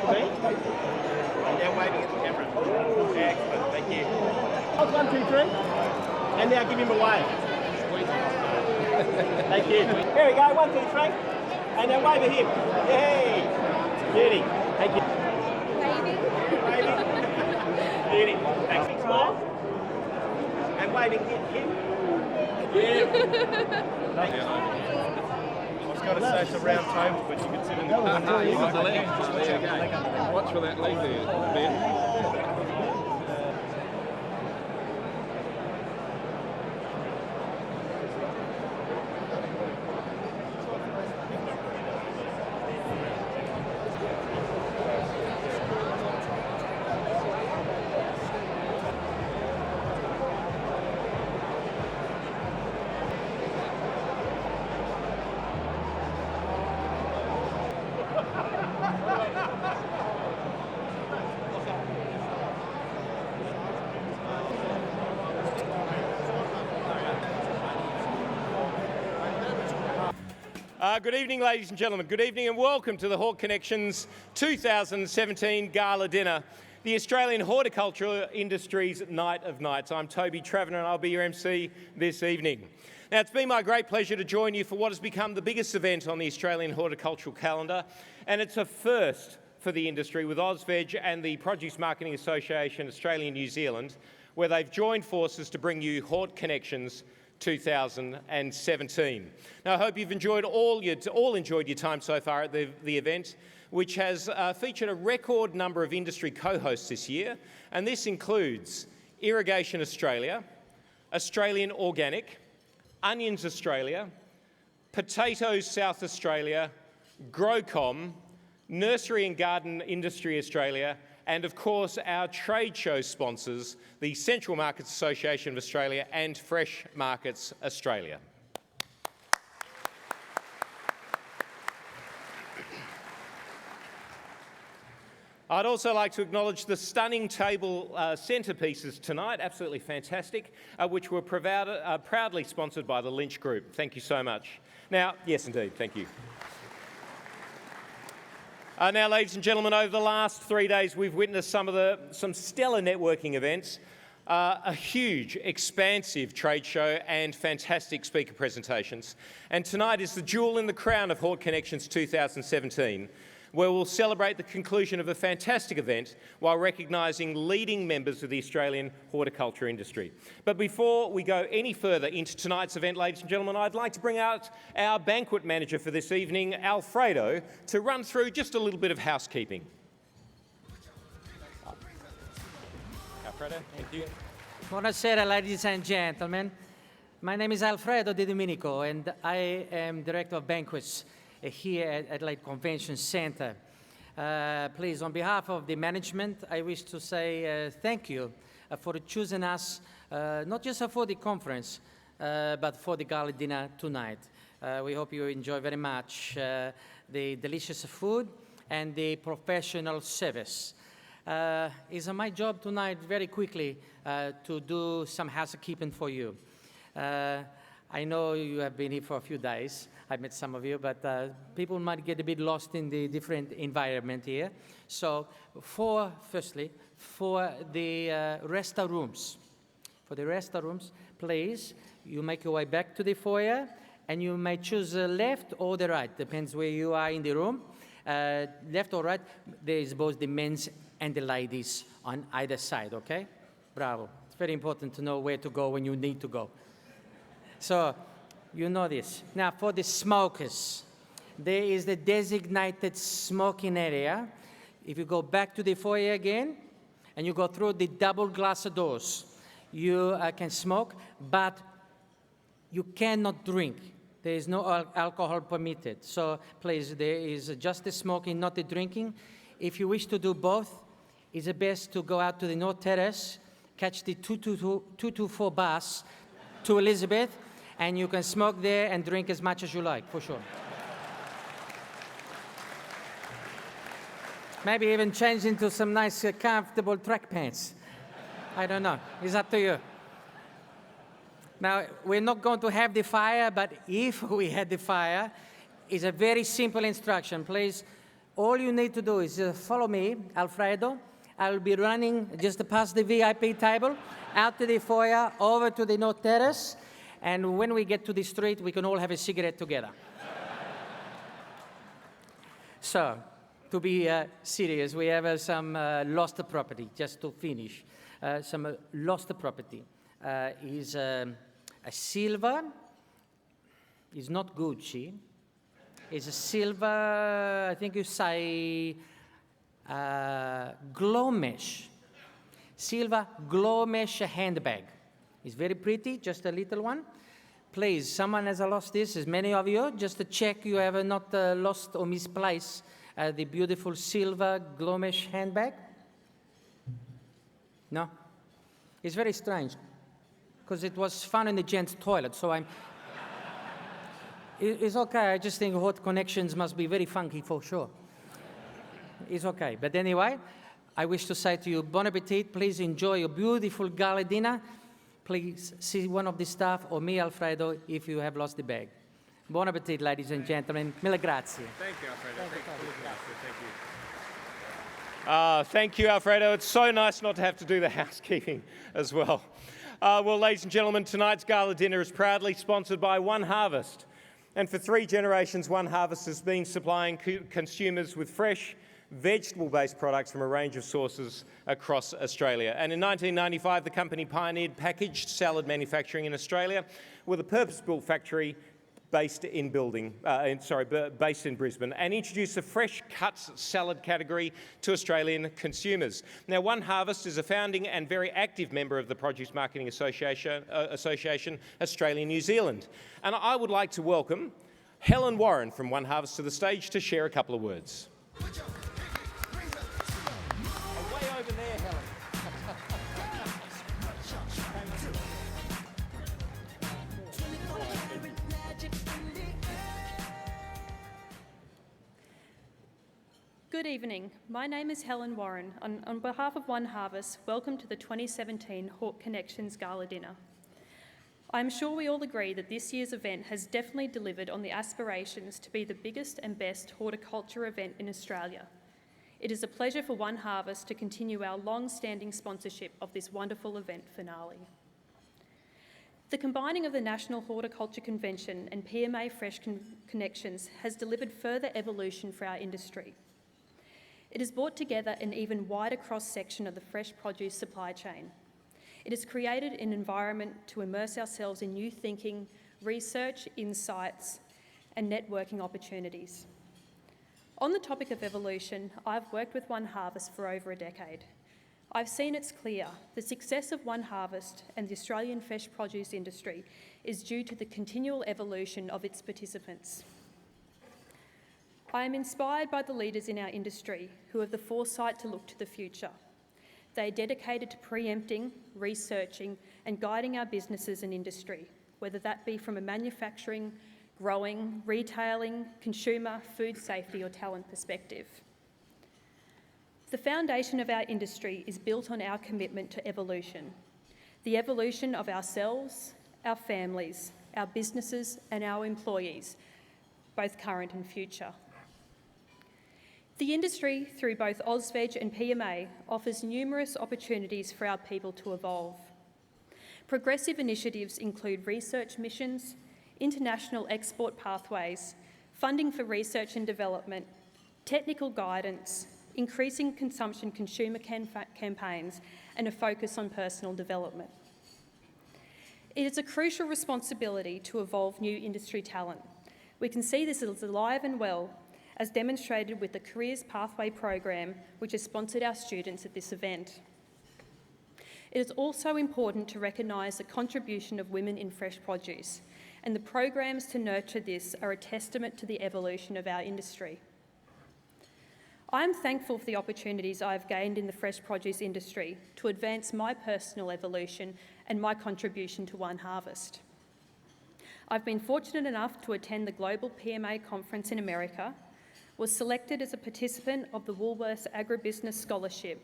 Me? And now waving at the camera. Excellent, thank you. Hold 1, 2, 3. And now give him a wave. Thank you. Here we go, 1, 2, 3. And now wave at him. Yay! Beauty. Thank you. Waving. Beauty. Thanks. Smile. And waving him. Yeah. Thank you. I was going to say it's a round table, but you can sit in the corner. You got the leg. There you go. Watch for that leg there, Ben. Good evening, ladies and gentlemen. Good evening and welcome to the Hort Connections 2017 Gala Dinner, the Australian horticulture industry's night of nights. I'm Toby Travanor and I'll be your MC this evening. Now, it's been my great pleasure to join you for what has become the biggest event on the Australian horticultural calendar, and it's a first for the industry with AusVeg and the Produce Marketing Association Australia and New Zealand, where they've joined forces to bring you Hort Connections 2017. Now, I hope you've all enjoyed your time so far at the event, which has featured a record number of industry co-hosts this year, and this includes Irrigation Australia, Australian Organic, Onions Australia, Potatoes South Australia, Growcom, Nursery and Garden Industry Australia, and of course our trade show sponsors, the Central Markets Association of Australia and Fresh Markets Australia. I'd also like to acknowledge the stunning table centrepieces tonight, absolutely fantastic, which were proudly sponsored by the Lynch Group. Thank you so much. Now, yes indeed, thank you. Now, ladies and gentlemen, over the last 3 days, we've witnessed some stellar networking events, a huge, expansive trade show, and fantastic speaker presentations. And tonight is the jewel in the crown of Hort Connections 2017, where we'll celebrate the conclusion of a fantastic event while recognising leading members of the Australian horticulture industry. But before we go any further into tonight's event, ladies and gentlemen, I'd like to bring out our banquet manager for this evening, Alfredo, to run through just a little bit of housekeeping. Alfredo, thank you. Buonasera, ladies and gentlemen. My name is Alfredo Di Domenico, and I am Director of Banquets here at Adelaide Convention Centre. Please, on behalf of the management, I wish to say thank you for choosing us, not just for the conference, but for the gala dinner tonight. We hope you enjoy very much the delicious food and the professional service. It's my job tonight, very quickly, to do some housekeeping for you. I know you have been here for a few days. I met some of you, but people might get a bit lost in the different environment here. So, firstly, for the restrooms, please, you make your way back to the foyer, and you may choose the left or the right, depends where you are in the room. Left or right, there is both the men's and the ladies on either side, okay? Bravo. It's very important to know where to go when you need to go. So, you know this. Now, for the smokers, there is the designated smoking area. If you go back to the foyer again, and you go through the double glass doors, you can smoke, but you cannot drink. There is no alcohol permitted. So, please, there is just the smoking, not the drinking. If you wish to do both, it's best to go out to the North Terrace, catch the 224 bus to Elizabeth, and you can smoke there and drink as much as you like, for sure. Maybe even change into some nice, comfortable track pants. I don't know. It's up to you. Now, we're not going to have the fire, but if we had the fire, it's a very simple instruction. Please all you need to do is follow me, Alfredo. I'll be running just past the VIP table, out to the foyer, over to the North Terrace, and when we get to the street, we can all have a cigarette together. So, to be serious, we have some lost property, just to finish. Some lost property is a silver, is not Gucci, it's a silver, I think you say, glow mesh, silver glow mesh handbag. It's very pretty, just a little one. Please, someone has lost this, as many of you, just to check you have not lost or misplaced the beautiful silver glow mesh handbag. No? It's very strange, because it was found in the gents' toilet, so it's okay, I just think Hort connections must be very funky for sure. It's okay, but anyway, I wish to say to you, bon appetit, please enjoy your beautiful gala dinner. Please see one of the staff or me, Alfredo, if you have lost the bag. Buon appetit, ladies and gentlemen. Mille grazie. Thank you, Alfredo. Thank you, Alfredo. It's so nice not to have to do the housekeeping as well. Well, ladies and gentlemen, tonight's gala dinner is proudly sponsored by One Harvest. And for 3 generations, One Harvest has been supplying consumers with fresh, vegetable-based products from a range of sources across Australia. And in 1995, the company pioneered packaged salad manufacturing in Australia with a purpose-built factory based in Brisbane, and introduced the fresh cuts salad category to Australian consumers. Now, One Harvest is a founding and very active member of the Produce Marketing Association Australia-New Zealand. And I would like to welcome Helen Warren from One Harvest to the stage to share a couple of words. Way over there, Helen. Good evening. My name is Helen Warren. On behalf of One Harvest, welcome to the 2017 Hort Connections Gala Dinner. I'm sure we all agree that this year's event has definitely delivered on the aspirations to be the biggest and best horticulture event in Australia. It is a pleasure for One Harvest to continue our long-standing sponsorship of this wonderful event finale. The combining of the National Horticulture Convention and PMA Fresh Connections has delivered further evolution for our industry. It has brought together an even wider cross-section of the fresh produce supply chain. It has created an environment to immerse ourselves in new thinking, research, insights, and networking opportunities. On the topic of evolution, I've worked with One Harvest for over a decade. I've seen it's clear the success of One Harvest and the Australian fresh produce industry is due to the continual evolution of its participants. I am inspired by the leaders in our industry who have the foresight to look to the future. They are dedicated to preempting, researching, and guiding our businesses and industry, whether that be from a manufacturing, growing, retailing, consumer, food safety, or talent perspective. The foundation of our industry is built on our commitment to evolution, the evolution of ourselves, our families, our businesses, and our employees, both current and future. The industry, through both AusVeg and PMA, offers numerous opportunities for our people to evolve. Progressive initiatives include research missions, international export pathways, funding for research and development, technical guidance, increasing consumption consumer campaigns, and a focus on personal development. It is a crucial responsibility to evolve new industry talent. We can see this as alive and well, as demonstrated with the Careers Pathway program, which has sponsored our students at this event. It is also important to recognise the contribution of women in fresh produce, and the programs to nurture this are a testament to the evolution of our industry. I am thankful for the opportunities I have gained in the fresh produce industry to advance my personal evolution and my contribution to One Harvest. I've been fortunate enough to attend the Global PMA Conference in America, was selected as a participant of the Woolworths Agribusiness Scholarship,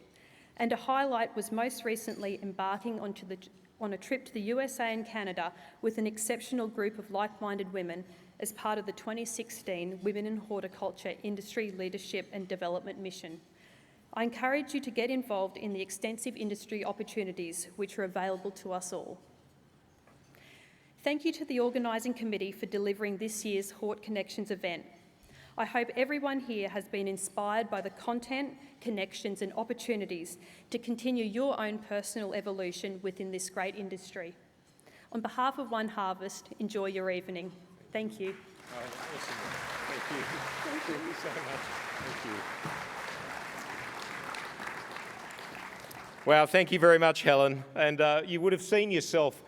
and a highlight was most recently embarking on a trip to the USA and Canada with an exceptional group of like-minded women, as part of the 2016 Women in Horticulture Industry Leadership and Development Mission. I encourage you to get involved in the extensive industry opportunities which are available to us all. Thank you to the organising committee for delivering this year's Hort Connections event. I hope everyone here has been inspired by the content, connections and opportunities to continue your own personal evolution within this great industry. On behalf of One Harvest, enjoy your evening. Thank you. Oh, awesome. Thank you. Thank you so much. Thank you. Wow, thank you very much, Helen. And you would have seen yourself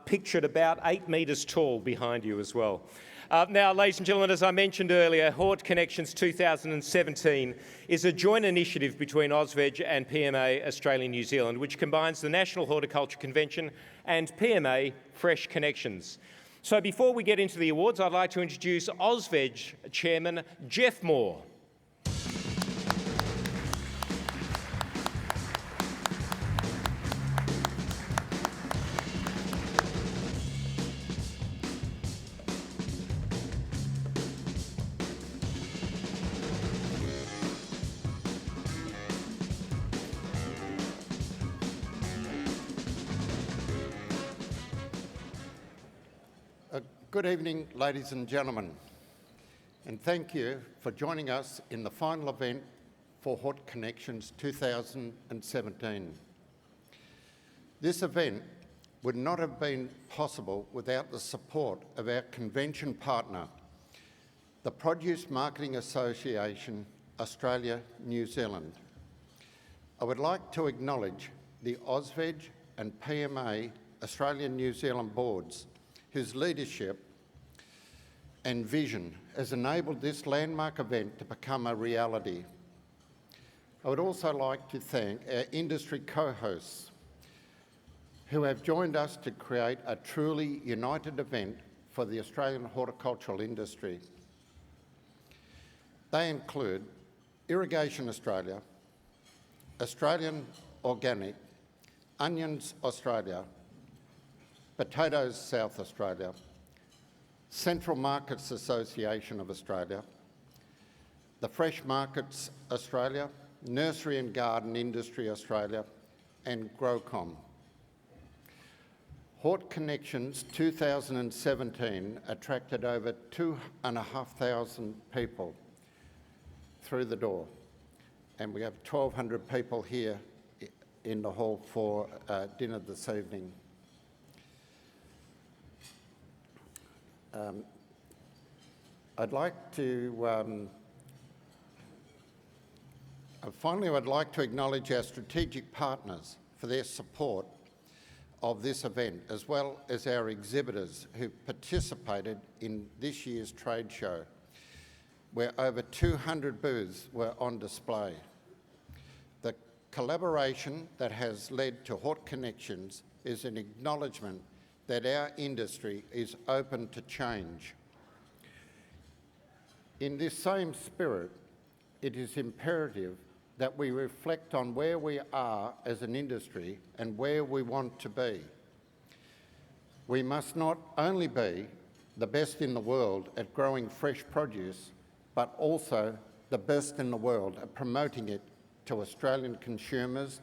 pictured about 8 metres tall behind you as well. Now, ladies and gentlemen, as I mentioned earlier, Hort Connections 2017 is a joint initiative between AusVeg and PMA Australia New Zealand, which combines the National Horticulture Convention and PMA Fresh Connections. So before we get into the awards, I'd like to introduce AusVeg Chairman Jeff Moore. Good evening, ladies and gentlemen, and thank you for joining us in the final event for Hort Connections 2017. This event would not have been possible without the support of our convention partner, the Produce Marketing Association Australia New Zealand. I would like to acknowledge the AusVeg and PMA Australia New Zealand boards, whose leadership and vision has enabled this landmark event to become a reality. I would also like to thank our industry co-hosts who have joined us to create a truly united event for the Australian horticultural industry. They include Irrigation Australia, Australian Organic, Onions Australia, Potatoes South Australia, Central Markets Association of Australia, the Fresh Markets Australia, Nursery and Garden Industry Australia, and Growcom. Hort Connections 2017 attracted over 2,500 people through the door, and we have 1,200 people here in the hall for dinner this evening. Finally, I'd like to acknowledge our strategic partners for their support of this event, as well as our exhibitors who participated in this year's trade show, where over 200 booths were on display. The collaboration that has led to Hort Connections is an acknowledgement that our industry is open to change. In this same spirit, it is imperative that we reflect on where we are as an industry and where we want to be. We must not only be the best in the world at growing fresh produce, but also the best in the world at promoting it to Australian consumers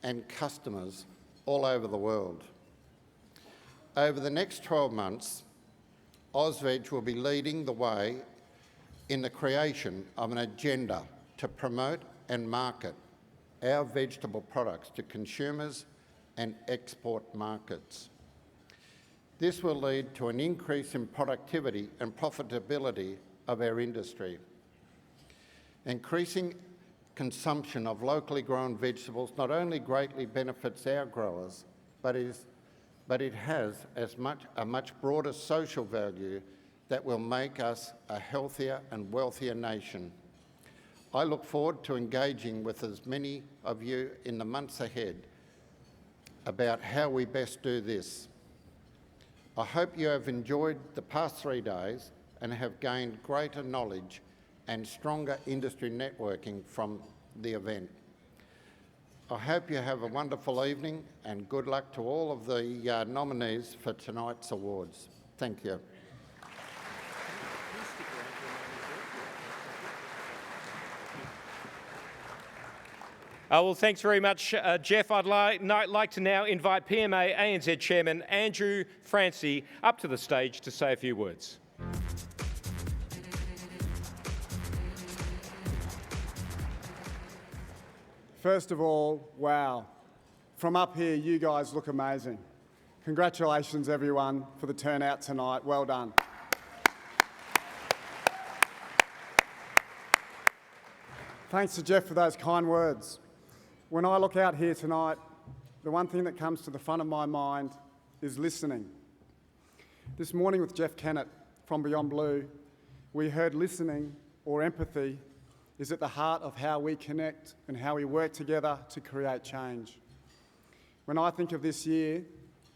and customers all over the world. Over the next 12 months, AusVeg will be leading the way in the creation of an agenda to promote and market our vegetable products to consumers and export markets. This will lead to an increase in productivity and profitability of our industry. Increasing consumption of locally grown vegetables not only greatly benefits our growers, but it has a much broader social value that will make us a healthier and wealthier nation. I look forward to engaging with as many of you in the months ahead about how we best do this. I hope you have enjoyed the past 3 days and have gained greater knowledge and stronger industry networking from the event. I hope you have a wonderful evening and good luck to all of the nominees for tonight's awards. Thank you. Well, thanks very much, Jeff. I'd like to now invite PMA ANZ Chairman Andrew Francie up to the stage to say a few words. First of all, wow. From up here, you guys look amazing. Congratulations, everyone, for the turnout tonight. Well done. Thanks to Jeff for those kind words. When I look out here tonight, the one thing that comes to the front of my mind is listening. This morning with Jeff Kennett from Beyond Blue, we heard listening or empathy is at the heart of how we connect and how we work together to create change. When I think of this year,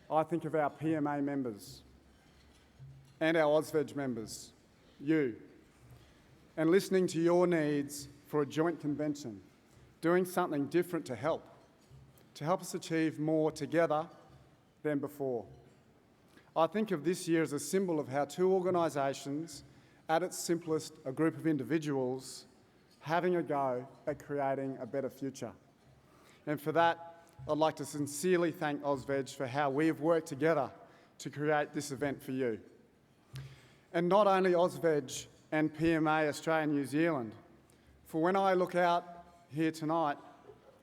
I think of our PMA members and our AusVeg members, you, and listening to your needs for a joint convention, doing something different to help us achieve more together than before. I think of this year as a symbol of how two organisations, at its simplest, a group of individuals, having a go at creating a better future. And for that, I'd like to sincerely thank AusVeg for how we have worked together to create this event for you. And not only AusVeg and PMA Australia and New Zealand, for when I look out here tonight,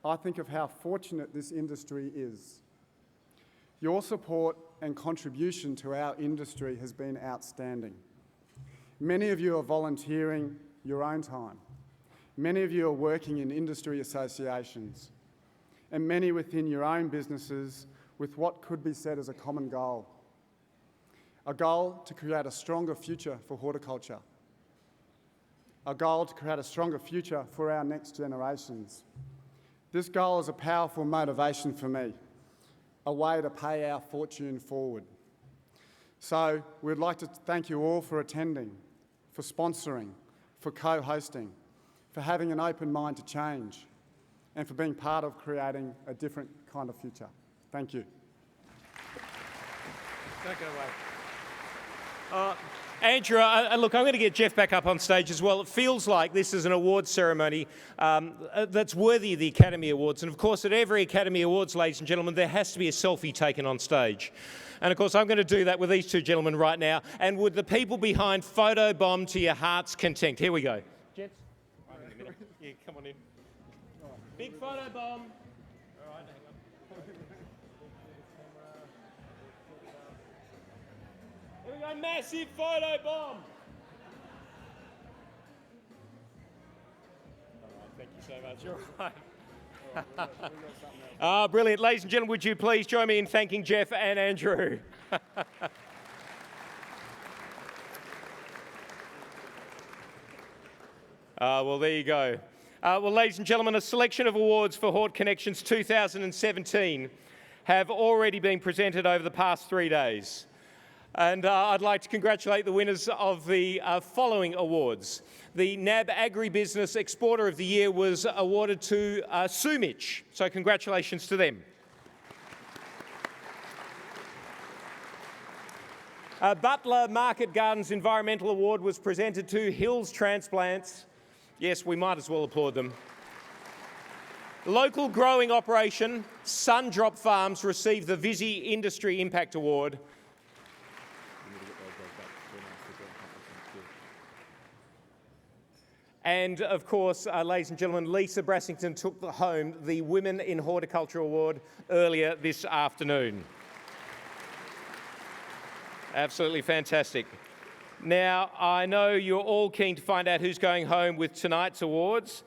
I think of how fortunate this industry is. Your support and contribution to our industry has been outstanding. Many of you are volunteering your own time. Many of you are working in industry associations, and many within your own businesses with what could be said as a common goal. A goal to create a stronger future for horticulture. A goal to create a stronger future for our next generations. This goal is a powerful motivation for me, a way to pay our fortune forward. So we'd like to thank you all for attending, for sponsoring, for co-hosting, for having an open mind to change, and for being part of creating a different kind of future. Thank you. Don't go away. Andrew, look, I'm going to get Jeff back up on stage as well. It feels like this is an awards ceremony that's worthy of the Academy Awards. And of course, at every Academy Awards, ladies and gentlemen, there has to be a selfie taken on stage. And of course, I'm going to do that with these two gentlemen right now. And would the people behind photobomb to your heart's content? Here we go. Jets? Right in the middle. Yeah, come on in. Big photobomb. All right, hang on. Here we go, massive photobomb. All right, thank you so much. All right. Brilliant. Ladies and gentlemen, would you please join me in thanking Jeff and Andrew? Well, there you go. Well, ladies and gentlemen, a selection of awards for Hort Connections 2017 have already been presented over the past 3 days. And I'd like to congratulate the winners of the following awards. The NAB Agribusiness Exporter of the Year was awarded to Sumich, so congratulations to them. Butler Market Gardens Environmental Award was presented to Hills Transplants. Yes, we might as well applaud them. Local growing operation Sundrop Farms received the Visy Industry Impact Award. And of course, ladies and gentlemen, Lisa Brassington took home the Women in Horticulture Award earlier this afternoon. Absolutely fantastic. Now, I know you're all keen to find out who's going home with tonight's awards,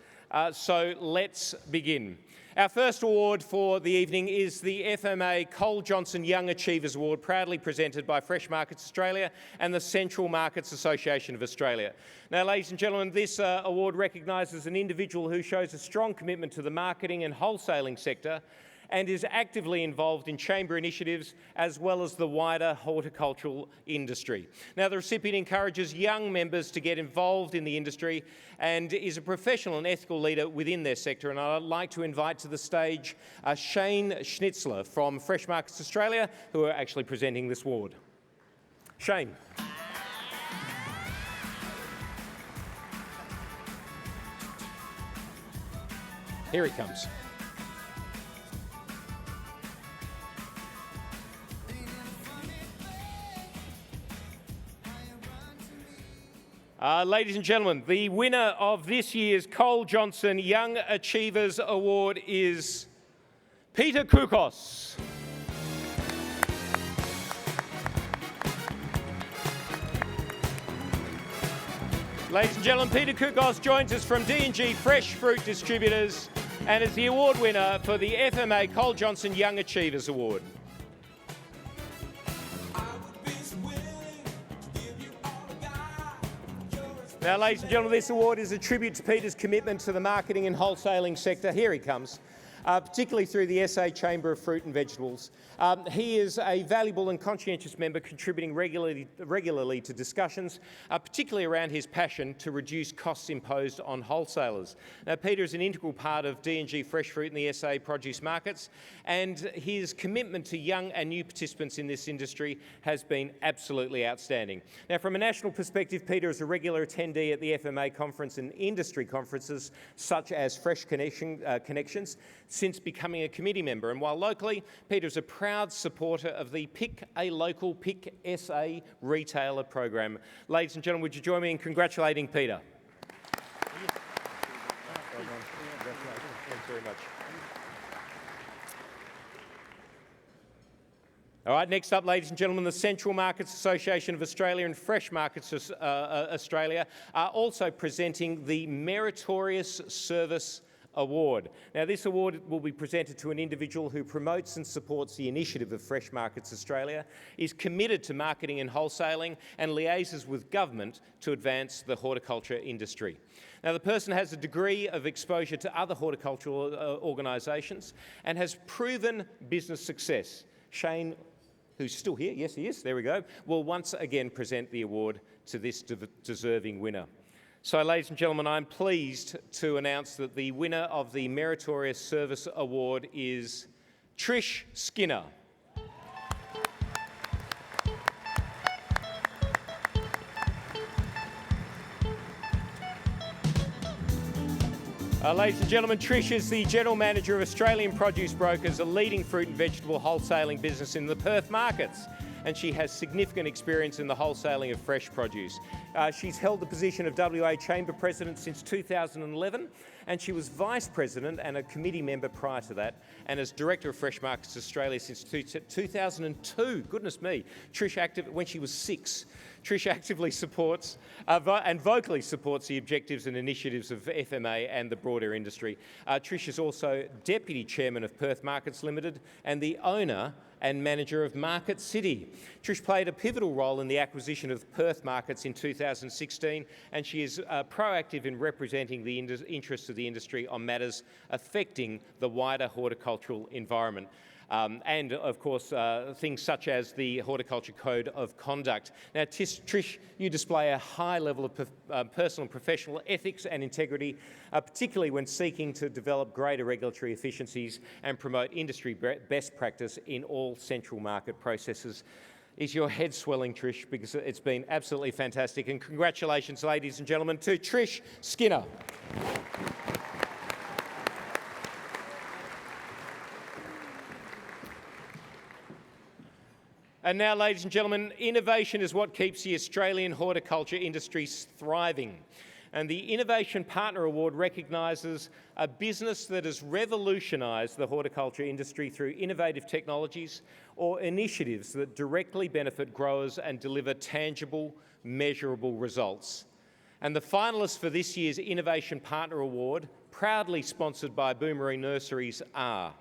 so let's begin. Our first award for the evening is the FMA Cole Johnson Young Achievers Award, proudly presented by Fresh Markets Australia and the Central Markets Association of Australia. Now, ladies and gentlemen, this award recognises an individual who shows a strong commitment to the marketing and wholesaling sector and is actively involved in chamber initiatives as well as the wider horticultural industry. Now, the recipient encourages young members to get involved in the industry and is a professional and ethical leader within their sector. And I'd like to invite to the stage Shane Schnitzler from Fresh Markets Australia, who are actually presenting this award. Shane. Here he comes. Ladies and gentlemen, the winner of this year's Cole Johnson Young Achievers Award is Peter Koukos. Ladies and gentlemen, Peter Koukos joins us from D&G Fresh Fruit Distributors and is the award winner for the FMA Cole Johnson Young Achievers Award. Now, ladies and gentlemen, this award is a tribute to Peter's commitment to the marketing and wholesaling sector. Here he comes. Particularly through the SA Chamber of Fruit and Vegetables. He is a valuable and conscientious member, contributing regularly to discussions, particularly around his passion to reduce costs imposed on wholesalers. Now, Peter is an integral part of D&G Fresh Fruit and the SA produce markets, and his commitment to young and new participants in this industry has been absolutely outstanding. Now, from a national perspective, Peter is a regular attendee at the FMA conference and industry conferences such as Fresh Connections, since becoming a committee member. And while locally, Peter is a proud supporter of the Pick a Local, Pick SA retailer program. Ladies and gentlemen, would you join me in congratulating Peter? Thanks very much. All right, next up, ladies and gentlemen, the Central Markets Association of Australia and Fresh Markets Australia are also presenting the Meritorious Service Award. Now, this award will be presented to an individual who promotes and supports the initiative of Fresh Markets Australia, is committed to marketing and wholesaling, and liaises with government to advance the horticulture industry. Now, the person has a degree of exposure to other horticultural organisations and has proven business success. Shane, who's still here, yes he is, there we go, will once again present the award to this deserving winner. So, ladies and gentlemen, I'm pleased to announce that the winner of the Meritorious Service Award is Trish Skinner. Ladies and gentlemen, Trish is the General Manager of Australian Produce Brokers, a leading fruit and vegetable wholesaling business in the Perth markets, and she has significant experience in the wholesaling of fresh produce. She's held the position of WA Chamber President since 2011, and she was Vice President and a committee member prior to that, and as Director of Fresh Markets Australia since 2002. Goodness me, when she was 6. Trish actively supports and vocally supports the objectives and initiatives of FMA and the broader industry. Trish is also Deputy Chairman of Perth Markets Limited and the owner and manager of Market City. Trish played a pivotal role in the acquisition of Perth Markets in 2016, and she is proactive in representing the interests of the industry on matters affecting the wider horticultural environment. And, of course, things such as the Horticulture Code of Conduct. Now, Trish, you display a high level of personal and professional ethics and integrity, particularly when seeking to develop greater regulatory efficiencies and promote industry best practice in all central market processes. Is your head swelling, Trish? Because it's been absolutely fantastic. And congratulations, ladies and gentlemen, to Trish Skinner. And now, ladies and gentlemen, innovation is what keeps the Australian horticulture industry thriving. And the Innovation Partner Award recognises a business that has revolutionised the horticulture industry through innovative technologies or initiatives that directly benefit growers and deliver tangible, measurable results. And the finalists for this year's Innovation Partner Award, proudly sponsored by Boomerang Nurseries, are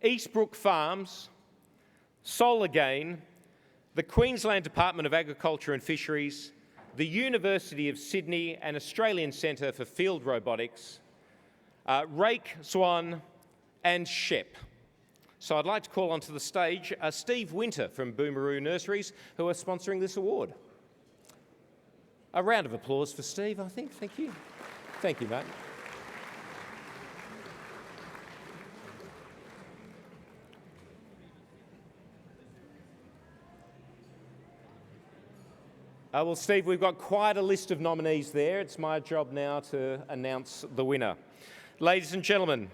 Eastbrook Farms, Solagain, the Queensland Department of Agriculture and Fisheries, the University of Sydney and Australian Centre for Field Robotics, Rake Swan and Shep. So I'd like to call onto the stage Steve Winter from Boomerang Nurseries, who are sponsoring this award. A round of applause for Steve, I think. Thank you. Thank you, mate. Well, Steve, we've got quite a list of nominees there. It's my job now to announce the winner. Ladies and gentlemen,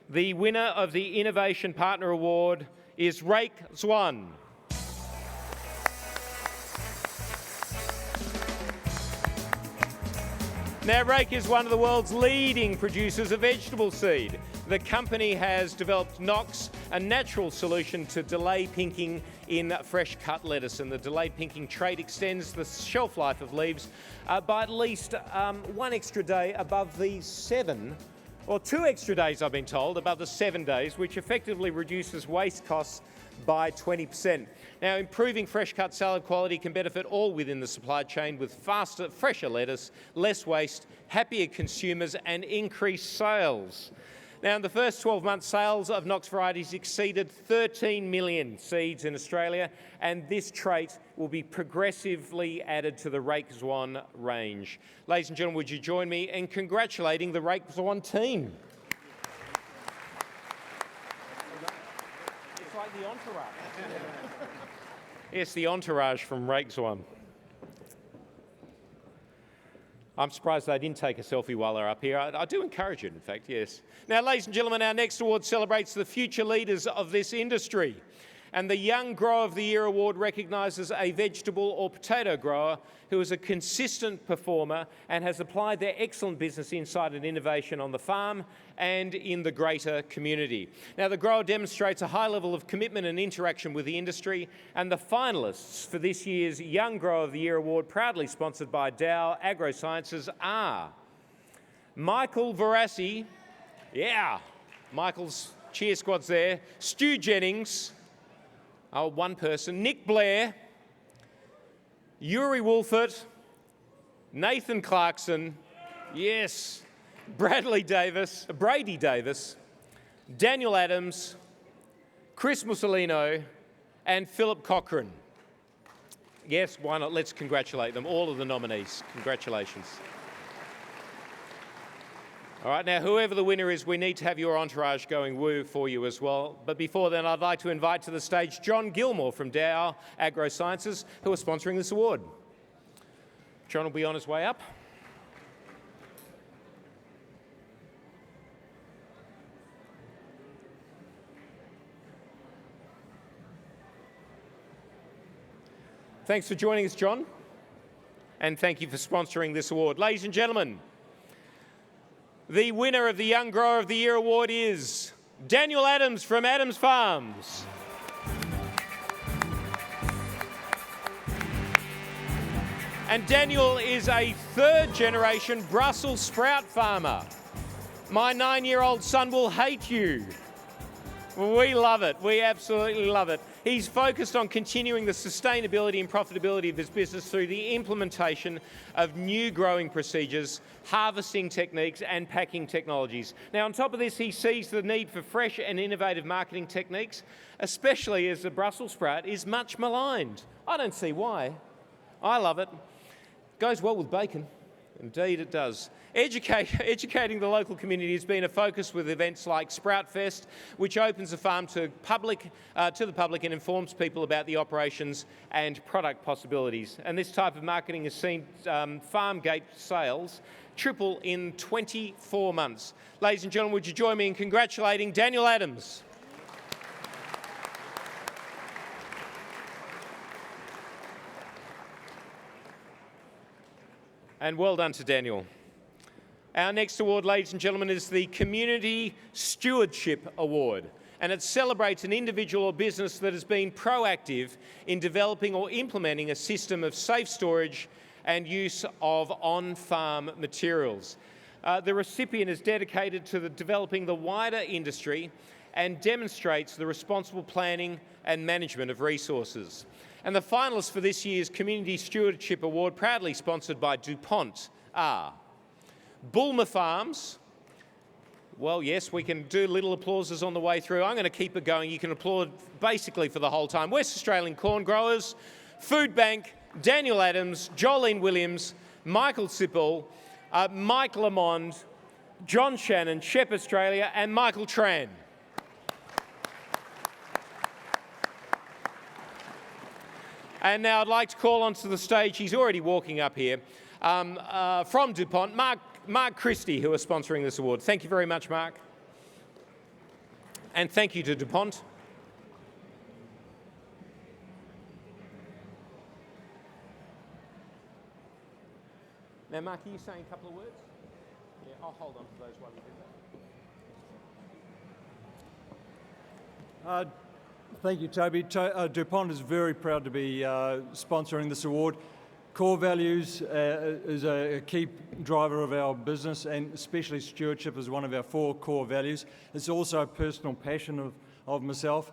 the winner of the Innovation Partner Award is Rake Swan. Now, Rake is one of the world's leading producers of vegetable seed. The company has developed Nox, a natural solution to delay pinking in fresh cut lettuce, and the delayed pinking trait extends the shelf life of leaves by at least 1 extra day above the 7, or 2 extra days, I've been told, above the 7 days, which effectively reduces waste costs by 20%. Now, improving fresh cut salad quality can benefit all within the supply chain with faster, fresher lettuce, less waste, happier consumers and increased sales. Now, in the first 12 months, sales of Nox varieties exceeded 13 million seeds in Australia, and this trait will be progressively added to the Rake Zwan range. Ladies and gentlemen, would you join me in congratulating the Rake Zwan team? It's like the entourage. Yes, the entourage from Rake Zwan. I'm surprised they didn't take a selfie while they're up here. I do encourage it, in fact, yes. Now, ladies and gentlemen, our next award celebrates the future leaders of this industry. And the Young Grower of the Year award recognises a vegetable or potato grower who is a consistent performer and has applied their excellent business insight and innovation on the farm and in the greater community. Now, the grower demonstrates a high level of commitment and interaction with the industry, and the finalists for this year's Young Grower of the Year award, proudly sponsored by Dow AgroSciences, are Michael Verassi, Michael's cheer squad's there, Stu Jennings, one person, Nick Blair, Yuri Wolfert, Nathan Clarkson, yes, Brady Davis, Daniel Adams, Chris Mussolino, and Philip Cochrane. Yes, why not? Let's congratulate them, all of the nominees. Congratulations. All right, now, whoever the winner is, we need to have your entourage going woo for you as well. But before then, I'd like to invite to the stage John Gilmore from Dow AgroSciences, who are sponsoring this award. John will be on his way up. Thanks for joining us, John, and thank you for sponsoring this award. Ladies and gentlemen, the winner of the Young Grower of the Year award is Daniel Adams from Adams Farms. And Daniel is a third-generation Brussels sprout farmer. My 9-year-old son will hate you. We love it. We absolutely love it. He's focused on continuing the sustainability and profitability of his business through the implementation of new growing procedures, harvesting techniques and packing technologies. Now, on top of this, he sees the need for fresh and innovative marketing techniques, especially as the Brussels sprout is much maligned. I don't see why. I love it. Goes well with bacon. Indeed it does. Educating the local community has been a focus with events like Sprout Fest, which opens the farm to the public and informs people about the operations and product possibilities. And this type of marketing has seen farm gate sales triple in 24 months. Ladies and gentlemen, would you join me in congratulating Daniel Adams? And well done to Daniel. Our next award, ladies and gentlemen, is the Community Stewardship Award, and it celebrates an individual or business that has been proactive in developing or implementing a system of safe storage and use of on-farm materials. The recipient is dedicated to developing the wider industry and demonstrates the responsible planning and management of resources. And the finalists for this year's Community Stewardship Award, proudly sponsored by DuPont, are Bulmer Farms. Well, yes, we can do little applauses on the way through. I'm going to keep it going. You can applaud basically for the whole time. West Australian Corn Growers, Food Bank, Daniel Adams, Jolene Williams, Michael Sippel, Mike Lamond, John Shannon, Shep Australia, and Michael Tran. And now I'd like to call onto the stage, he's already walking up here, from DuPont, Mark Christie, who are sponsoring this award. Thank you very much, Mark. And thank you to DuPont. Now, Mark, are you saying a couple of words? Yeah, I'll hold on to those while you do that. Thank you, Toby. DuPont is very proud to be sponsoring this award. Core values is a key driver of our business, and especially stewardship is one of our 4 core values. It's also a personal passion of myself.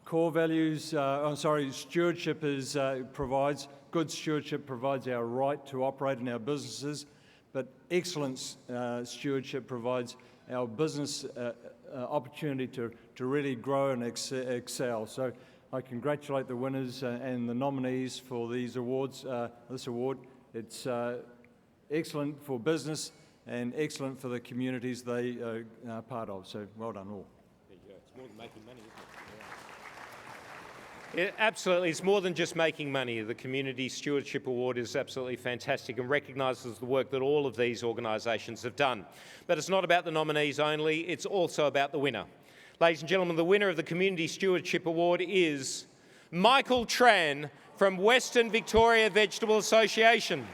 Core values, stewardship good stewardship provides our right to operate in our businesses, but excellent stewardship provides our business opportunity to really grow and excel. So I congratulate the winners and the nominees for these awards. This award, it's excellent for business and excellent for the communities they are part of. So well done all. There you go. It's more than making money, isn't it? Yeah, absolutely. It's more than just making money. The Community Stewardship Award is absolutely fantastic and recognises the work that all of these organisations have done. But it's not about the nominees only, it's also about the winner. Ladies and gentlemen, the winner of the Community Stewardship Award is Michael Tran from Western Victoria Vegetable Association.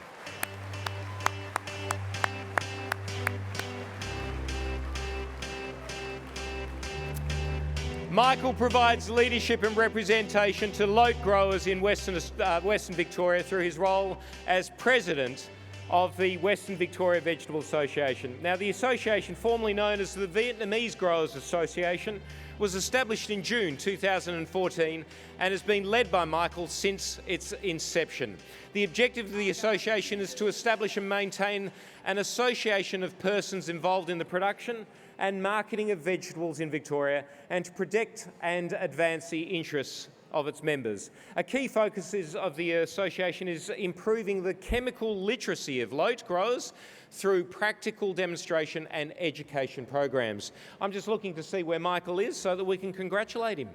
Michael provides leadership and representation to lote growers in Western Victoria through his role as President of the Western Victoria Vegetable Association. Now, the association, formerly known as the Vietnamese Growers Association, was established in June 2014 and has been led by Michael since its inception. The objective of the association is to establish and maintain an association of persons involved in the production and marketing of vegetables in Victoria, and to protect and advance the interests of its members. A key focus of the association is improving the chemical literacy of lote growers through practical demonstration and education programs. I'm just looking to see where Michael is so that we can congratulate him.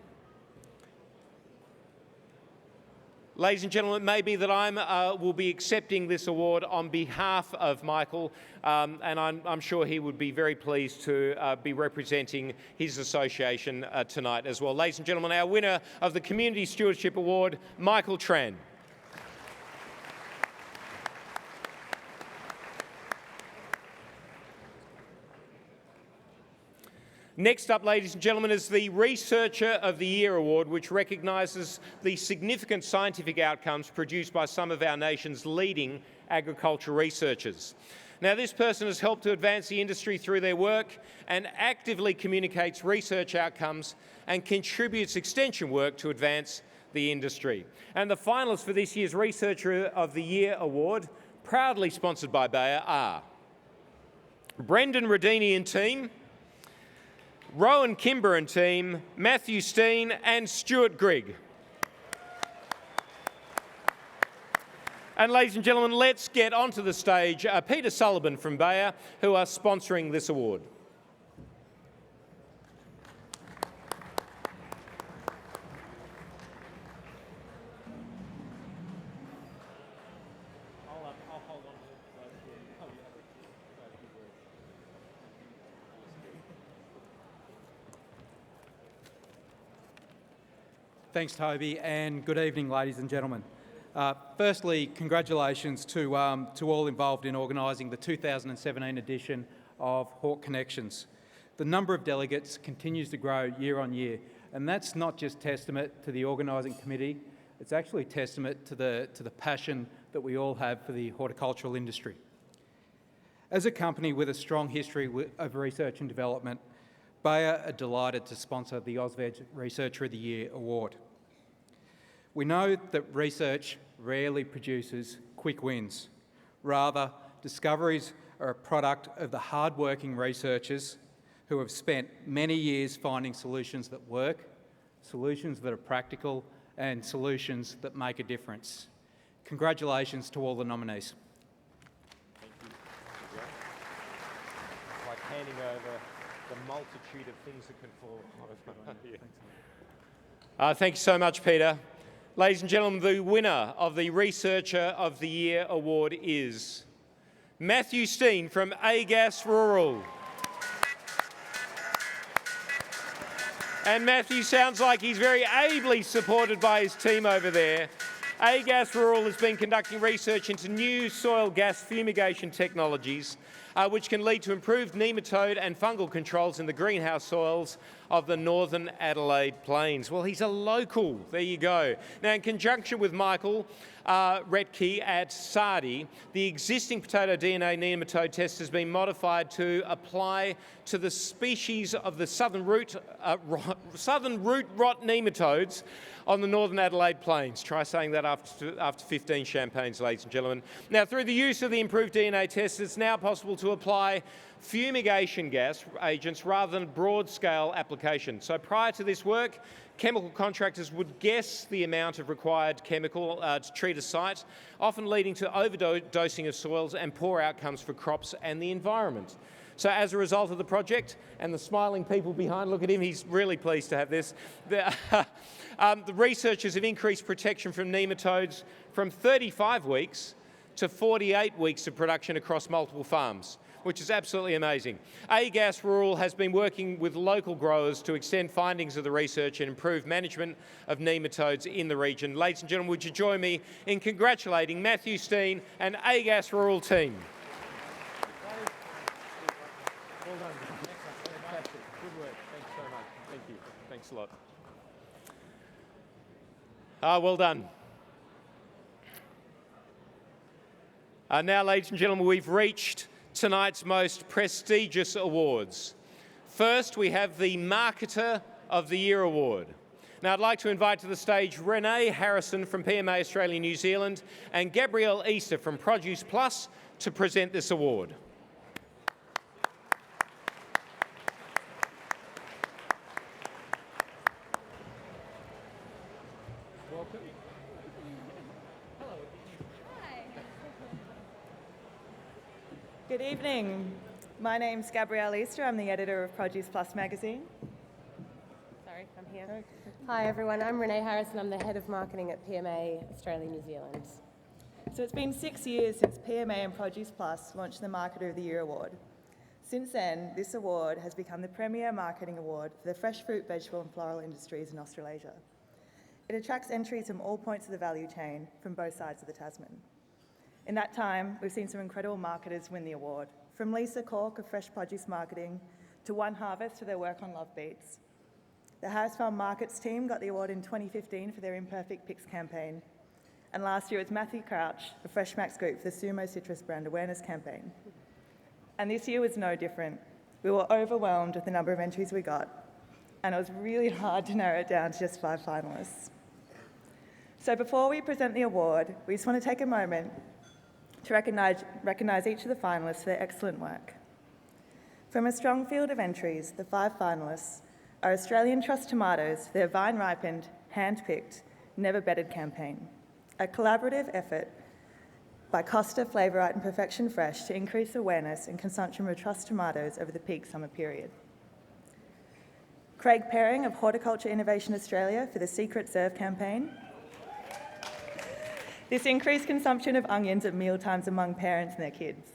Ladies and gentlemen, it may be that I will be accepting this award on behalf of Michael, and I'm sure he would be very pleased to be representing his association tonight as well. Ladies and gentlemen, our winner of the Community Stewardship Award, Michael Tran. Next up, ladies and gentlemen, is the Researcher of the Year Award, which recognises the significant scientific outcomes produced by some of our nation's leading agricultural researchers. Now, this person has helped to advance the industry through their work and actively communicates research outcomes and contributes extension work to advance the industry. And the finalists for this year's Researcher of the Year Award, proudly sponsored by Bayer, are Brendan Rodini and team, Rowan Kimber and team, Matthew Steen and Stuart Grigg. And ladies and gentlemen, let's get onto the stage Peter Sullivan from Bayer, who are sponsoring this award. Thanks, Toby, and good evening, ladies and gentlemen. Firstly, congratulations to all involved in organising the 2017 edition of Hort Connections. The number of delegates continues to grow year on year, and that's not just testament to the organising committee, it's actually testament to the passion that we all have for the horticultural industry. As a company with a strong history of research and development, Bayer are delighted to sponsor the AusVeg Researcher of the Year Award. We know that research rarely produces quick wins. Rather, discoveries are a product of the hard-working researchers who have spent many years finding solutions that work, solutions that are practical, and solutions that make a difference. Congratulations to all the nominees. Thank you. Like handing over the multitude of things that can fall over. Thank you so much, Peter. Ladies and gentlemen, the winner of the Researcher of the Year Award is Matthew Steen from AGAS Rural. And Matthew sounds like he's very ably supported by his team over there. Gas Rural has been conducting research into new soil gas fumigation technologies which can lead to improved nematode and fungal controls in the greenhouse soils of the northern Adelaide Plains. Well, he's a local. There you go. Now, in conjunction with Michael Retke at Sardi, the existing potato DNA nematode test has been modified to apply to the species of the southern root rot nematodes on the northern Adelaide Plains. Try saying that after 15 champagnes, ladies and gentlemen. Now, through the use of the improved DNA test, it's now possible to apply fumigation gas agents rather than broad-scale application. So prior to this work, chemical contractors would guess the amount of required chemical to treat a site, often leading to overdosing of soils and poor outcomes for crops and the environment. So as a result of the project, and the smiling people behind, look at him, he's really pleased to have this, the researchers have increased protection from nematodes from 35 weeks to 48 weeks of production across multiple farms, which is absolutely amazing. Gas Rural has been working with local growers to extend findings of the research and improve management of nematodes in the region. Ladies and gentlemen, would you join me in congratulating Matthew Steen and Gas Rural team? Well done. Fantastic. Good work. Thanks so much. Thank you. Thanks a lot. Well done. Now, ladies and gentlemen, we've reached tonight's most prestigious awards. First, we have the Marketer of the Year award. Now, I'd like to invite to the stage Renee Harrison from PMA Australia New Zealand and Gabrielle Easter from Produce Plus to present this award. Welcome. Good evening. My name's Gabrielle Easter. I'm the editor of Produce Plus magazine. Sorry, I'm here. Hi everyone, I'm Renee Harrison. I'm the head of marketing at PMA Australia New Zealand. So it's been 6 years since PMA and Produce Plus launched the Marketer of the Year award. Since then, this award has become the premier marketing award for the fresh fruit, vegetable and floral industries in Australasia. It attracts entries from all points of the value chain from both sides of the Tasman. In that time, we've seen some incredible marketers win the award, from Lisa Cork of Fresh Produce Marketing to One Harvest for their work on Love Beats. The Harris Farm Markets team got the award in 2015 for their Imperfect Picks campaign. And last year it was Matthew Crouch of Fresh Max Group for the Sumo Citrus brand awareness campaign. And this year was no different. We were overwhelmed with the number of entries we got, and it was really hard to narrow it down to just 5 finalists. So before we present the award, we just want to take a moment to recognise each of the finalists for their excellent work. From a strong field of entries, the 5 finalists are Australian Trust Tomatoes, their vine-ripened, hand-picked, never-bedded campaign, a collaborative effort by Costa, Flavorite and Perfection Fresh to increase awareness and consumption of Trust tomatoes over the peak summer period. Craig Perring of Horticulture Innovation Australia for the Secret Serve campaign. This increased consumption of onions at mealtimes among parents and their kids.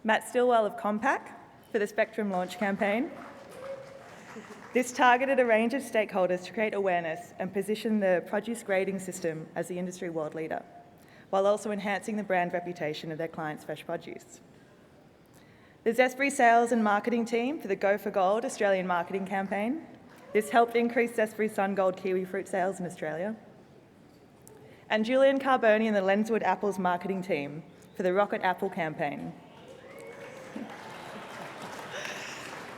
Matt Stillwell of Compaq for the Spectrum launch campaign. This targeted a range of stakeholders to create awareness and position the produce grading system as the industry world leader, while also enhancing the brand reputation of their clients' fresh produce. The Zespri sales and marketing team for the Go for Gold Australian marketing campaign. This helped increase Zespri Sun Gold kiwi fruit sales in Australia. And Julian Carboni and the Lenswood Apples marketing team for the Rocket Apple campaign.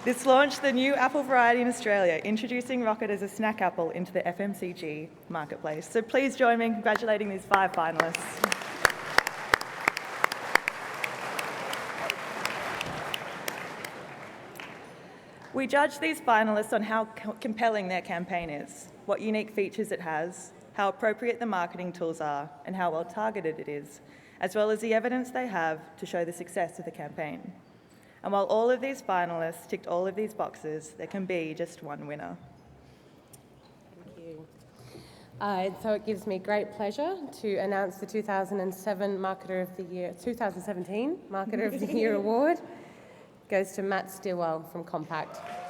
This launched the new apple variety in Australia, introducing Rocket as a snack apple into the FMCG marketplace. So please join me in congratulating these 5 finalists. We judge these finalists on how compelling their campaign is, what unique features it has, how appropriate the marketing tools are, and how well targeted it is, as well as the evidence they have to show the success of the campaign. And while all of these finalists ticked all of these boxes, there can be just one winner. Thank you. So it gives me great pleasure to announce the 2017 Marketer of the Year award goes to Matt Stillwell from Compaq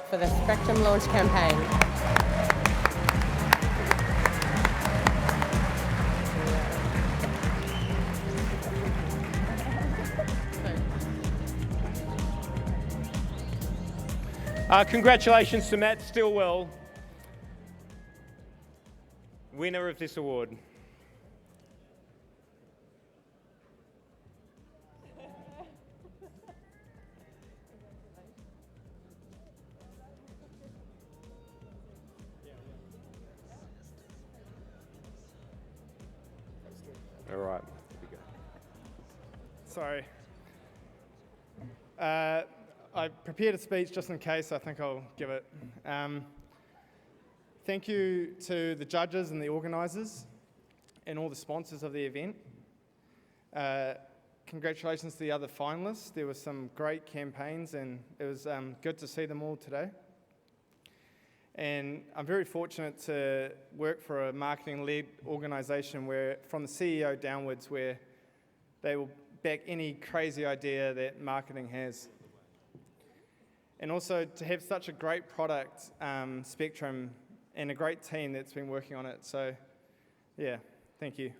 for the Spectrum launch campaign. Congratulations to Matt Stillwell, winner of this award. All right. Sorry. I prepared a speech just in case. I think I'll give it. Thank you to the judges and the organisers and all the sponsors of the event. Congratulations to the other finalists. There were some great campaigns and it was good to see them all today. And I'm very fortunate to work for a marketing-led organisation where, from the CEO downwards, where they will back any crazy idea that marketing has. And also to have such a great product spectrum and a great team that's been working on it. So, yeah, thank you.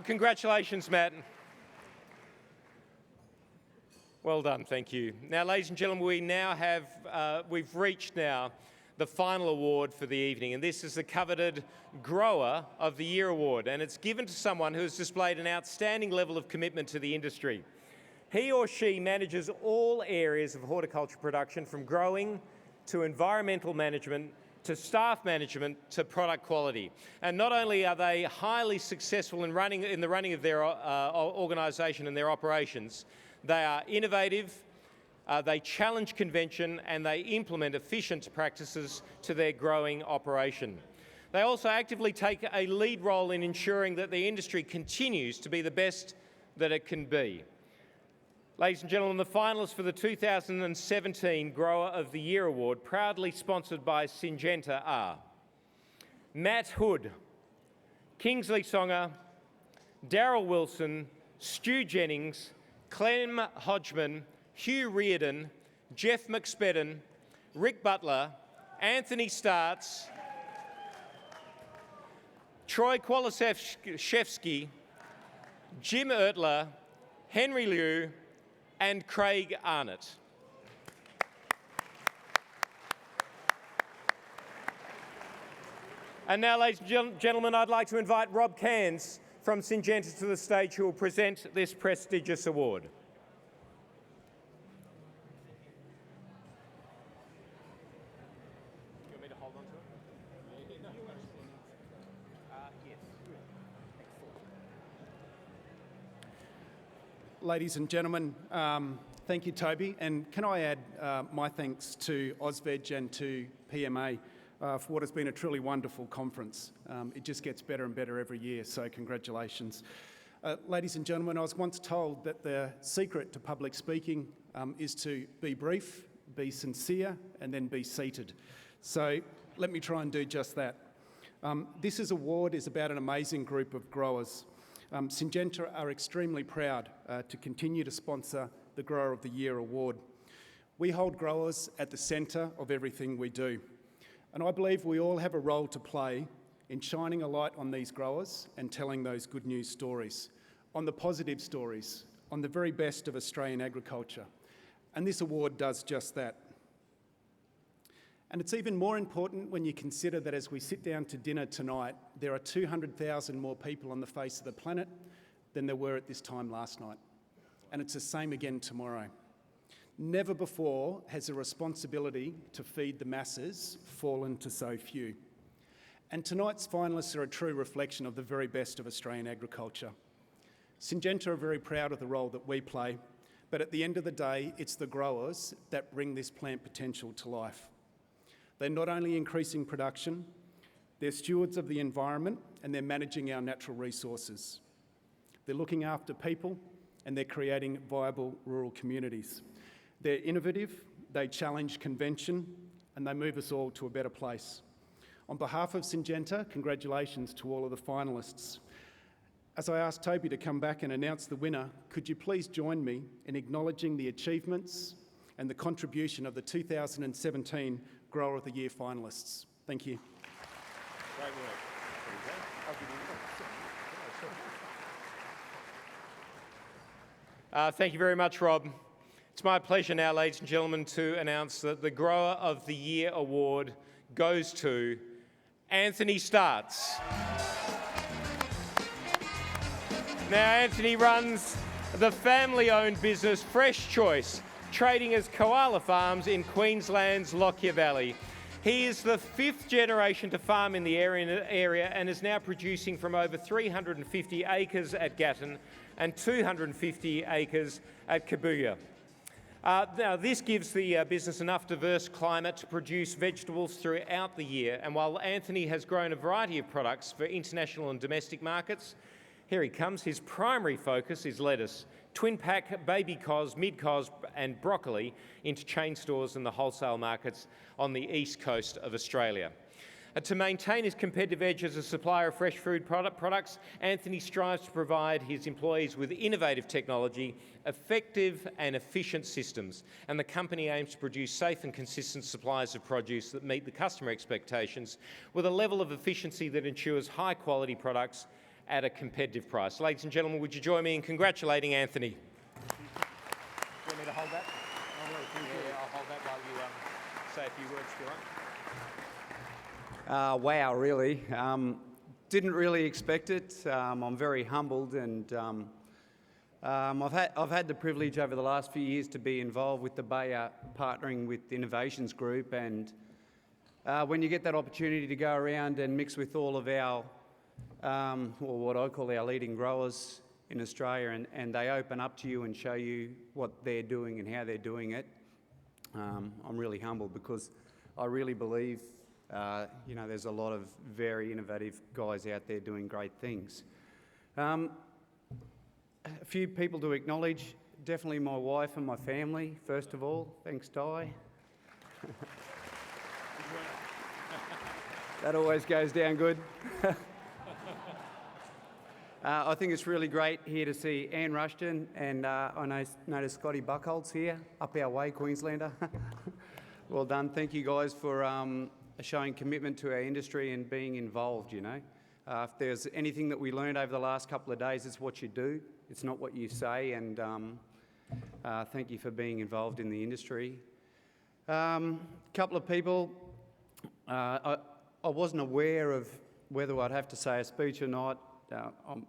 Congratulations, Matt. Well done, thank you. Now, ladies and gentlemen, we've reached now the final award for the evening, and this is the coveted Grower of the Year award, and it's given to someone who has displayed an outstanding level of commitment to the industry. He or she manages all areas of horticulture production, from growing to environmental management to staff management to product quality. And not only are they highly successful in the running of their organisation and their operations, they are innovative, they challenge convention, and they implement efficient practices to their growing operation. They also actively take a lead role in ensuring that the industry continues to be the best that it can be. Ladies and gentlemen, the finalists for the 2017 Grower of the Year Award, proudly sponsored by Syngenta, are Matt Hood, Kingsley Songer, Daryl Wilson, Stu Jennings, Clem Hodgman, Hugh Reardon, Jeff McSpedden, Rick Butler, Anthony Starts, Troy Kwalaszewski, Jim Ertler, Henry Liu, and Craig Arnott. And now, ladies and gentlemen, I'd like to invite Rob Cairns from Syngenta to the stage, who will present this prestigious award. Ladies and gentlemen, thank you, Toby. And can I add my thanks to AusVeg and to PMA for what has been a truly wonderful conference. It just gets better and better every year, so congratulations. Ladies and gentlemen, I was once told that the secret to public speaking is to be brief, be sincere, and then be seated. So let me try and do just that. This award is about an amazing group of growers. Syngenta are extremely proud to continue to sponsor the Grower of the Year award. We hold growers at the centre of everything we do. And I believe we all have a role to play in shining a light on these growers and telling those good news stories, on the positive stories, on the very best of Australian agriculture. And this award does just that. And it's even more important when you consider that as we sit down to dinner tonight, there are 200,000 more people on the face of the planet than there were at this time last night. And it's the same again tomorrow. Never before has the responsibility to feed the masses fallen to so few. And tonight's finalists are a true reflection of the very best of Australian agriculture. Syngenta are very proud of the role that we play, but at the end of the day, it's the growers that bring this plant potential to life. They're not only increasing production, they're stewards of the environment and they're managing our natural resources. They're looking after people and they're creating viable rural communities. They're innovative, they challenge convention, and they move us all to a better place. On behalf of Syngenta, congratulations to all of the finalists. As I ask Toby to come back and announce the winner, could you please join me in acknowledging the achievements and the contribution of the 2017 Grower of the Year finalists. Thank you. Great work. Thank you very much, Rob. It's my pleasure now, ladies and gentlemen, to announce that the Grower of the Year award goes to Anthony Starts. Now, Anthony runs the family-owned business Fresh Choice, trading as Koala Farms in Queensland's Lockyer Valley. He is the 5th generation to farm in the area and is now producing from over 350 acres at Gatton and 250 acres at Kabuya. Now, this gives the business enough diverse climate to produce vegetables throughout the year. And while Anthony has grown a variety of products for international and domestic markets, here he comes. His primary focus is lettuce, twin pack, baby cos, mid cos and broccoli into chain stores and the wholesale markets on the east coast of Australia. To maintain his competitive edge as a supplier of fresh food products, Anthony strives to provide his employees with innovative technology, effective and efficient systems, and the company aims to produce safe and consistent supplies of produce that meet the customer expectations with a level of efficiency that ensures high quality products at a competitive price. Ladies and gentlemen, would you join me in congratulating Anthony? Do you want me to hold that? I'll hold that while you say a few words if you like. Wow, really. Didn't really expect it. I'm very humbled, and I've had the privilege over the last few years to be involved with the Bayer partnering with the Innovations Group, and when you get that opportunity to go around and mix with all of our or what I call our leading growers in Australia, and they open up to you and show you what they're doing and how they're doing it, I'm really humbled, because I really believe there's a lot of very innovative guys out there doing great things. A few people to acknowledge, definitely my wife and my family, first of all. Thanks, Di. That always goes down good. I think it's really great here to see Anne Rushton, and I noticed Scotty Buckholz here, up our way, Queenslander. Well done. Thank you guys for showing commitment to our industry and being involved, If there's anything that we learned over the last couple of days, it's what you do. It's not what you say, and thank you for being involved in the industry. Couple of people, I wasn't aware of whether I'd have to say a speech or not.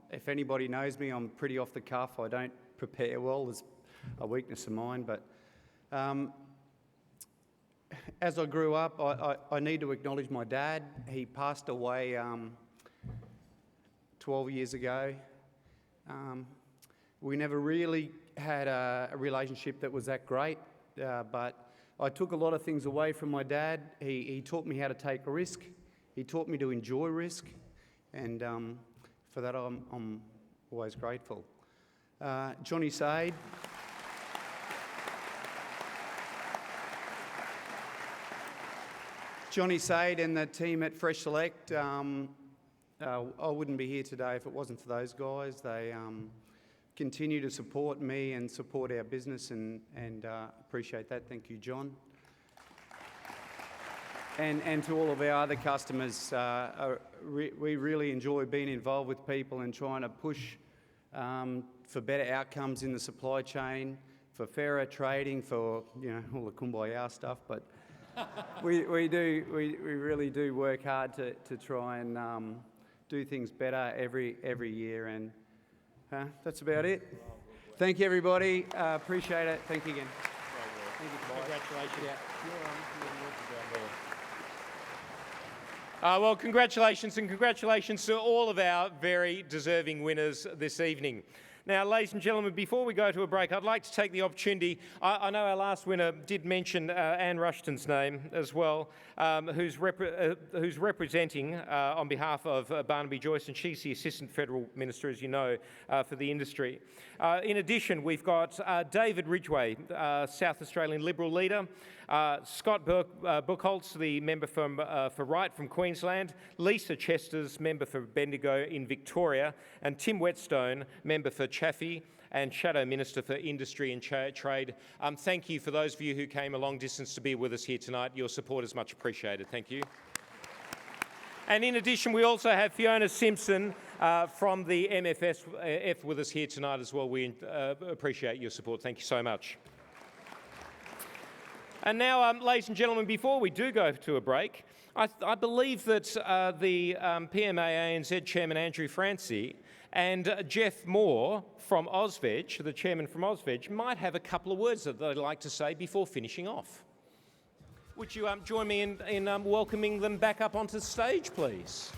If anybody knows me, I'm pretty off the cuff. I don't prepare well. It's a weakness of mine. But as I grew up, I need to acknowledge my dad. He passed away 12 years ago. We never really had a relationship that was that great, but I took a lot of things away from my dad. He taught me how to take a risk. He taught me to enjoy risk, and for that I'm always grateful. Johnny Sade. Johnny Sade and the team at Fresh Select, I wouldn't be here today if it wasn't for those guys. They continue to support me and support our business, and appreciate that. Thank you, John. And to all of our other customers, we really enjoy being involved with people and trying to push for better outcomes in the supply chain, for fairer trading, for all the kumbaya stuff. But we really do work hard to try and do things better every year, and that's about it. Thank you, everybody. Appreciate it. Thank you again. Thank you. Congratulations. Yeah. Well, congratulations, and congratulations to all of our very deserving winners this evening. Now, ladies and gentlemen, before we go to a break, I'd like to take the opportunity. I know our last winner did mention Anne Rushton's name as well, who's representing on behalf of Barnaby Joyce, and she's the Assistant Federal Minister, as you know, for the industry. In addition, we've got David Ridgway, South Australian Liberal leader, Scott Buckholz, the member for Wright from Queensland, Lisa Chesters, member for Bendigo in Victoria, and Tim Whetstone, member for Chaffey and Shadow Minister for Industry and Trade. Thank you for those of you who came a long distance to be with us here tonight. Your support is much appreciated. Thank you. And in addition, we also have Fiona Simpson from the MFS with us here tonight as well. We appreciate your support. Thank you so much. And now, ladies and gentlemen, before we do go to a break, I believe that the PMA ANZ Chairman Andrew Francie and Jeff Moore from Ozveg, the Chairman from Ozveg, might have a couple of words that they'd like to say before finishing off. Would you join me in welcoming them back up onto the stage, please?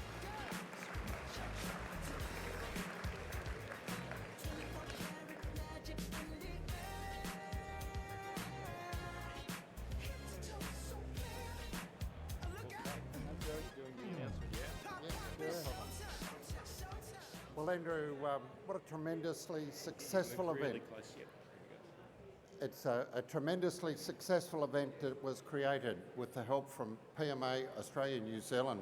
Well, Andrew, what a tremendously successful event. It's a tremendously successful event that was created with the help from PMA Australia, New Zealand.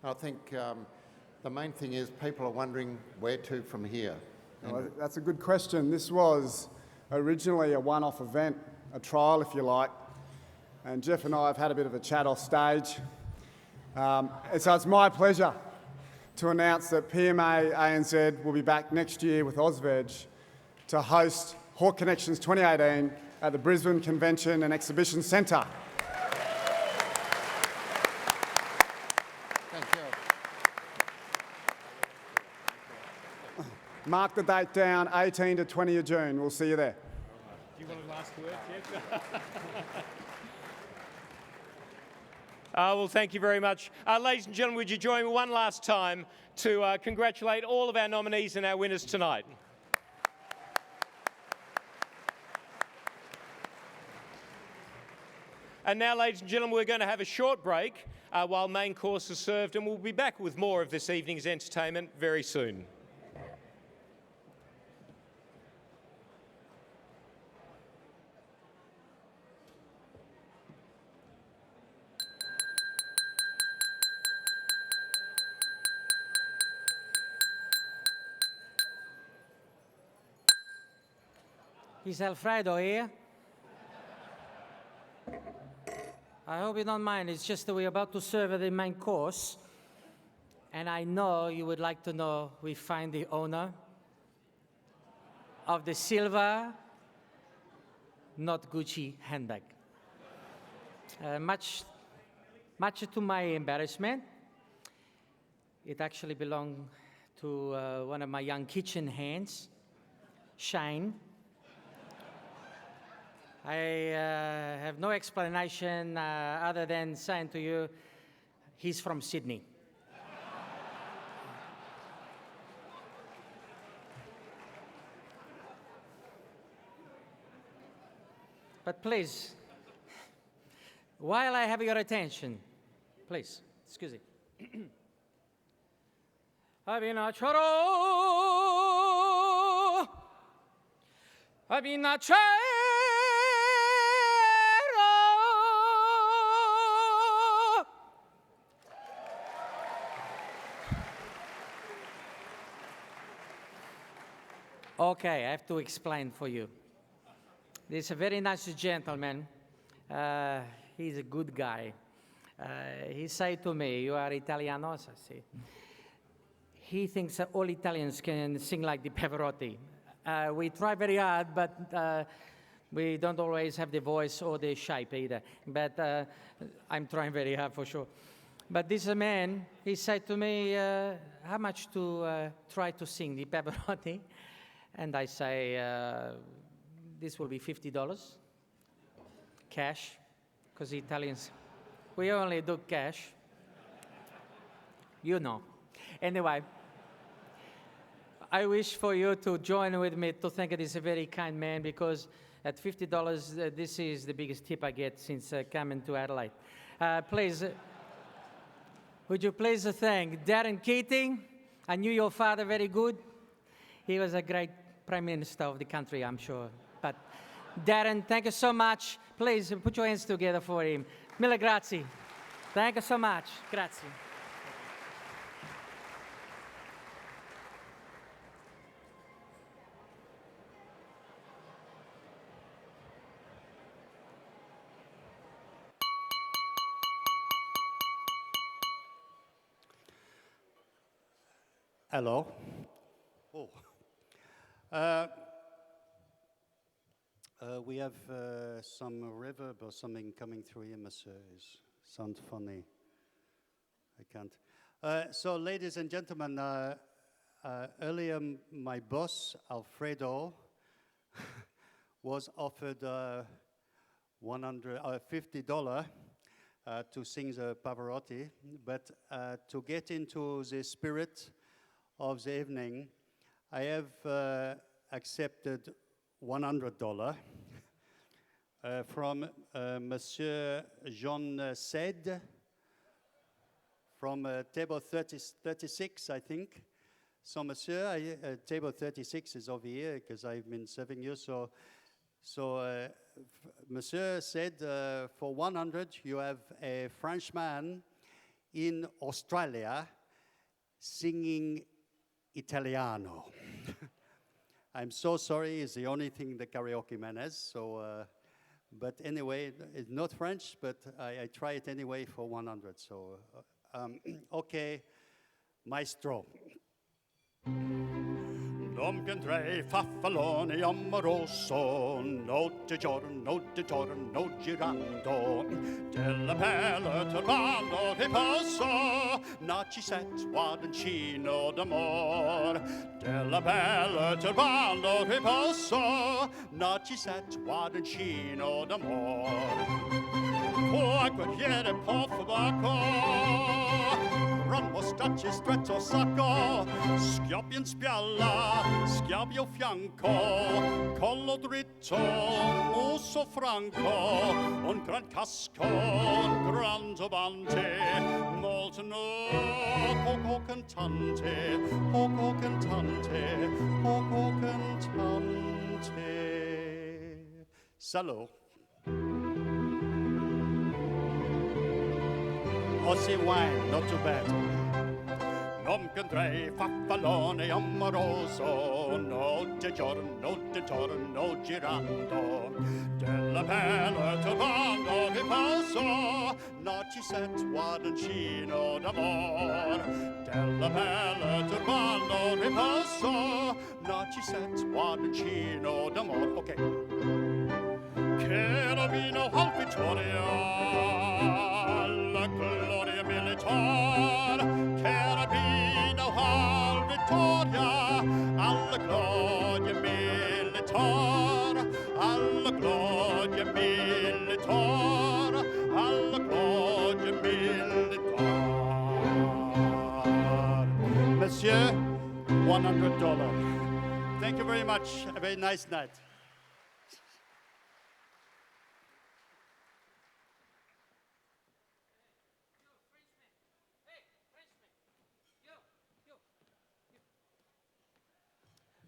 I think the main thing is people are wondering where to from here. Well, that's a good question. This was originally a one-off event, a trial if you like, and Jeff and I have had a bit of a chat off stage. So it's my pleasure to announce that PMA ANZ will be back next year with Ozveg to host Hort Connections 2018 at the Brisbane Convention and Exhibition Centre. Thank you. Mark the date down, 18 to 20 of June. We'll see you there. Do you want a last word, Jeff? Well, thank you very much. Ladies and gentlemen, would you join me one last time to congratulate all of our nominees and our winners tonight? And now, ladies and gentlemen, we're going to have a short break while main course is served, and we'll be back with more of this evening's entertainment very soon. Is Alfredo here? I hope you don't mind. It's just that we're about to serve the main course. And I know you would like to know we find the owner of the silver, not Gucci handbag. Much to my embarrassment, it actually belonged to one of my young kitchen hands, Shane. I have no explanation other than saying to you, he's from Sydney. But please, while I have your attention, please, excuse me. Abinacharo, Abinacharo. Okay, I have to explain for you. This is a very nice gentleman. He's a good guy. He said to me, "You are Italianos?" I say. He thinks that all Italians can sing like the Pavarotti. We try very hard, but we don't always have the voice or the shape either. But I'm trying very hard for sure. But this man, he said to me, how much to try to sing the Pavarotti? And I say, this will be $50, cash, because Italians, we only do cash. You know. Anyway, I wish for you to join with me to thank this a very kind man, because at $50, this is the biggest tip I get since coming to Adelaide. Please, would you please thank Darren Keating? I knew your father very good. He was a great Prime Minister of the country, I'm sure. But Darren, thank you so much. Please put your hands together for him. Mille grazie. Thank you so much. Grazie. Hello. Oh. Uh, we have some reverb or something coming through here, monsieur. Sounds funny. I can't. So, ladies and gentlemen, earlier my boss, Alfredo, was offered $50 to sing the Pavarotti, but to get into the spirit of the evening, I have accepted $100 from Monsieur Jean Said from table 36, I think. So, Monsieur, table 36 is over here because I've been serving you. So, Monsieur said, for 100, you have a Frenchman in Australia singing Italiano. I'm so sorry, it's the only thing the karaoke man has. So, but anyway, it's not French, but I try it anyway for 100. So, okay, maestro. Non piandrei faffalone amoroso, notte giorno girando, della bella turbando riposo, nacisset guadancino d'amor, della bella turbando riposo, nacisset guadancino d'amor. Poi guerriere po' fubaco, Run mostacci stretto sacco, schioppi in spialla, schiavi a fianco, collo dritto, muso franco, un gran casco, un gran turbante, molto poco cantante, poco cantante, poco cantante. Salut. Aussie wine, not too bad. Non piandrei faffalone amoroso, notte giorno girando, della bella turbando riposo, nacisset guadancino d'amor, della bella turbando riposo, nacisset guadancino d'amor. Ok. Carabino al Vittoria, la gloria militar, carabino al Vittoria, alla gloria militar, alla gloria militar, alla gloria militar. Monsieur, $100. Thank you very much. Have a very nice night.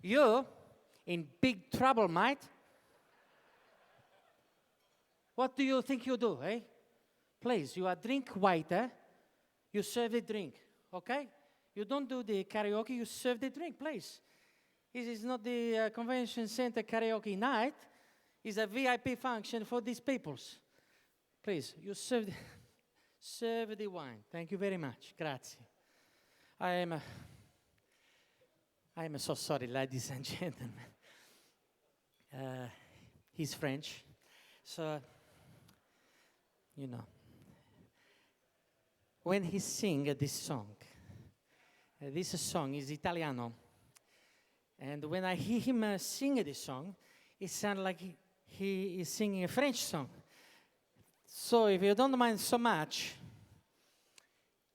You're in big trouble, mate. What do you think you do, eh? Please, you are drink waiter. You serve the drink, okay? You don't do the karaoke, you serve the drink, please. This is not the convention center karaoke night. It's a VIP function for these peoples. Please, you serve the wine. Thank you very much. Grazie. I am so sorry, ladies and gentlemen. He's French, so, you know. When he sings this song is Italiano. And when I hear him sing this song, it sounds like he is singing a French song. So if you don't mind so much,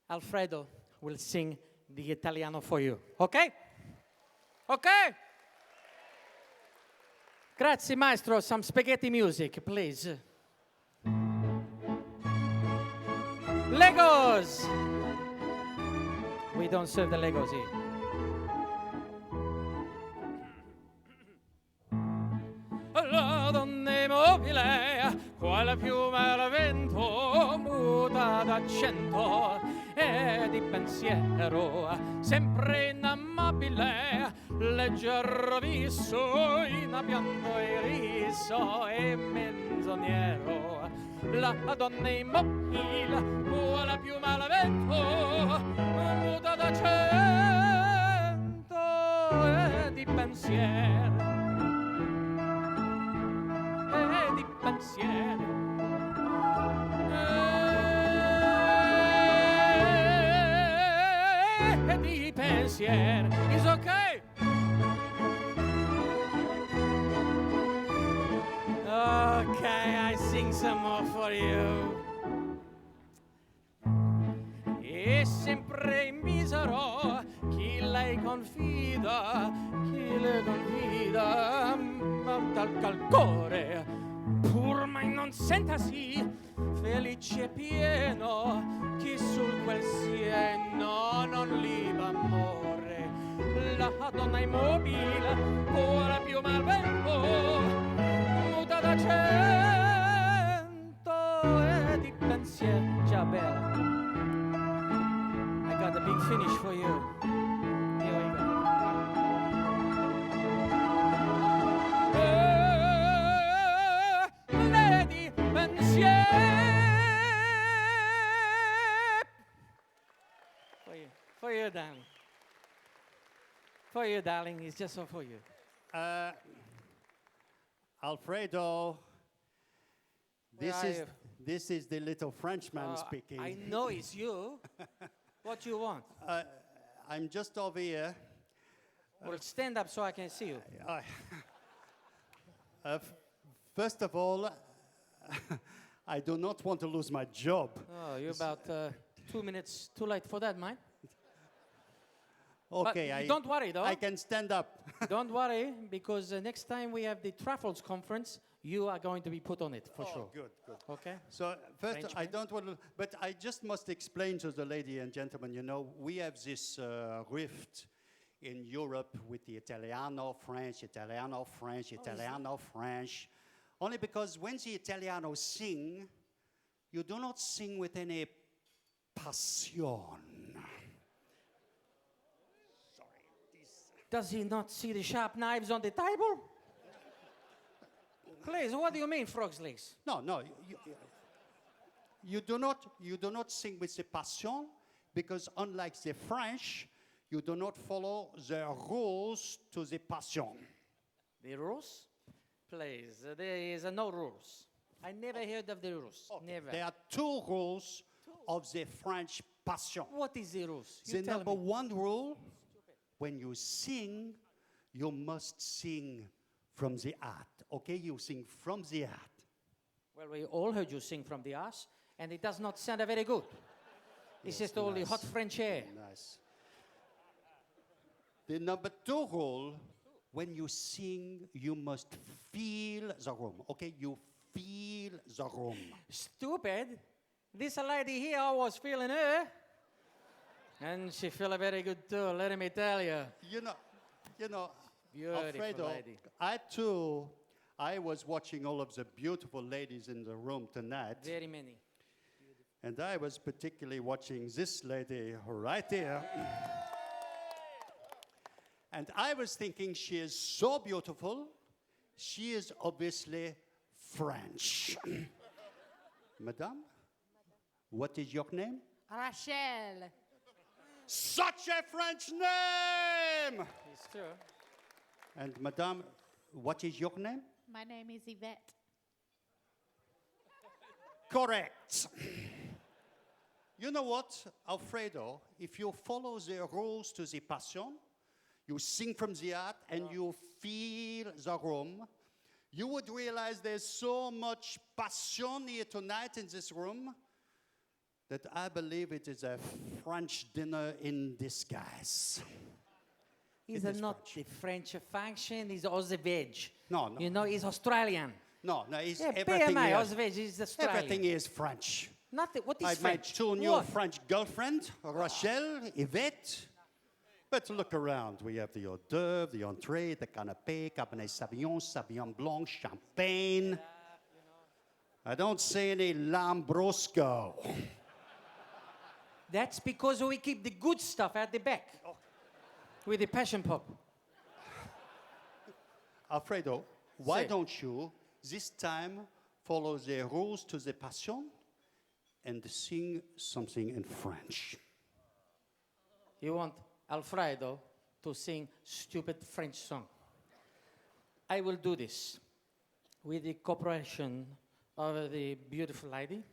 Alfredo will sing the Italiano for you, okay? Okay. Grazie, maestro. Some spaghetti music, please. Legos! We don't serve the Legos here. La donna immobile, quale piuma al vento, muta d'accento e di pensiero, sempre inammabile, leggero viso, inapianto e riso e menzognero. La donna immobile, quale piuma al vento, muta d'accento pensier, di pensier. Di pensier. Is okay. Okay, I sing some more for you. E sempre in misero chi lei confida, dal calcore, pur mai non sentasi felice e pieno, chi sul quel sieno non liba amore. La donna immobile, ora più malvento, muta d'accento e di pensiero. Ciao bella. I got a big finish for you. Here we go. Lady pensier. For you, darling. For you, darling. It's just all for you. Alfredo, Where are you? this is the little Frenchman speaking. I know it's you. What you want? I'm just over here. Well, stand up so I can see you. First of all, I do not want to lose my job. Oh, you're about 2 minutes too late for that, mine. Okay, But don't worry, though. I can stand up. Don't worry, because next time we have the Truffles conference, you are going to be put on it, for sure. Good, good. Okay? So first, I Frenchman? don't want to, but I just must explain to the lady and gentlemen, you know, we have this rift in Europe with the Italiano, French, Italiano, French, Italiano, French. Only because when the Italianos sing, you do not sing with any passion. Does he not see the sharp knives on the table? Please, what do you mean, frog's legs? No, no. You do not sing with the passion because unlike the French, you do not follow the rules to the passion. The rules? Please, there is no rules. I never heard of the rules. Okay. Never. There are two rules of the French passion. What is the rules? The You tell number me. one rule, when you sing, you must sing from the heart. Okay, you sing from the heart. Well, we all heard you sing from the ass, and it does not sound very good. It's just all the hot French air. Nice. The number two rule, when you sing, you must feel the room. Okay, you feel the room. Stupid. This lady here, I was feeling her. And she feel very good too, let me tell you. You know, Beautiful Alfredo, lady. I was watching all of the beautiful ladies in the room tonight. Very many. And I was particularly watching this lady right here. And I was thinking she is so beautiful. She is obviously French. Madame, what is your name? Rachel. Such a French name! It's true. And Madame, what is your name? My name is Yvette. Correct. You know what, Alfredo? If you follow the rules to the passion, you sing from the heart and you feel the room, you would realize there's so much passion here tonight in this room that I believe it is a French dinner in disguise. He's It is not the French function, he's Ausveg. No. You know, he's Australian. No, it's Yeah, everything PMI, here. Ausveg is Australian. Everything is French. Nothing. What is I French? made two new What? French girlfriends, Rachel, Yvette. But look around. We have the hors d'oeuvre, the entrée, the canapé, Cabernet Sauvignon, Sauvignon Blanc, champagne. I don't see any Lambrusco. That's because we keep the good stuff at the back. With the passion pop. Alfredo, why Say. don't you this time follow the rules to the passion and sing something in French? You want Alfredo to sing stupid French song. I will do this with the cooperation of the beautiful lady.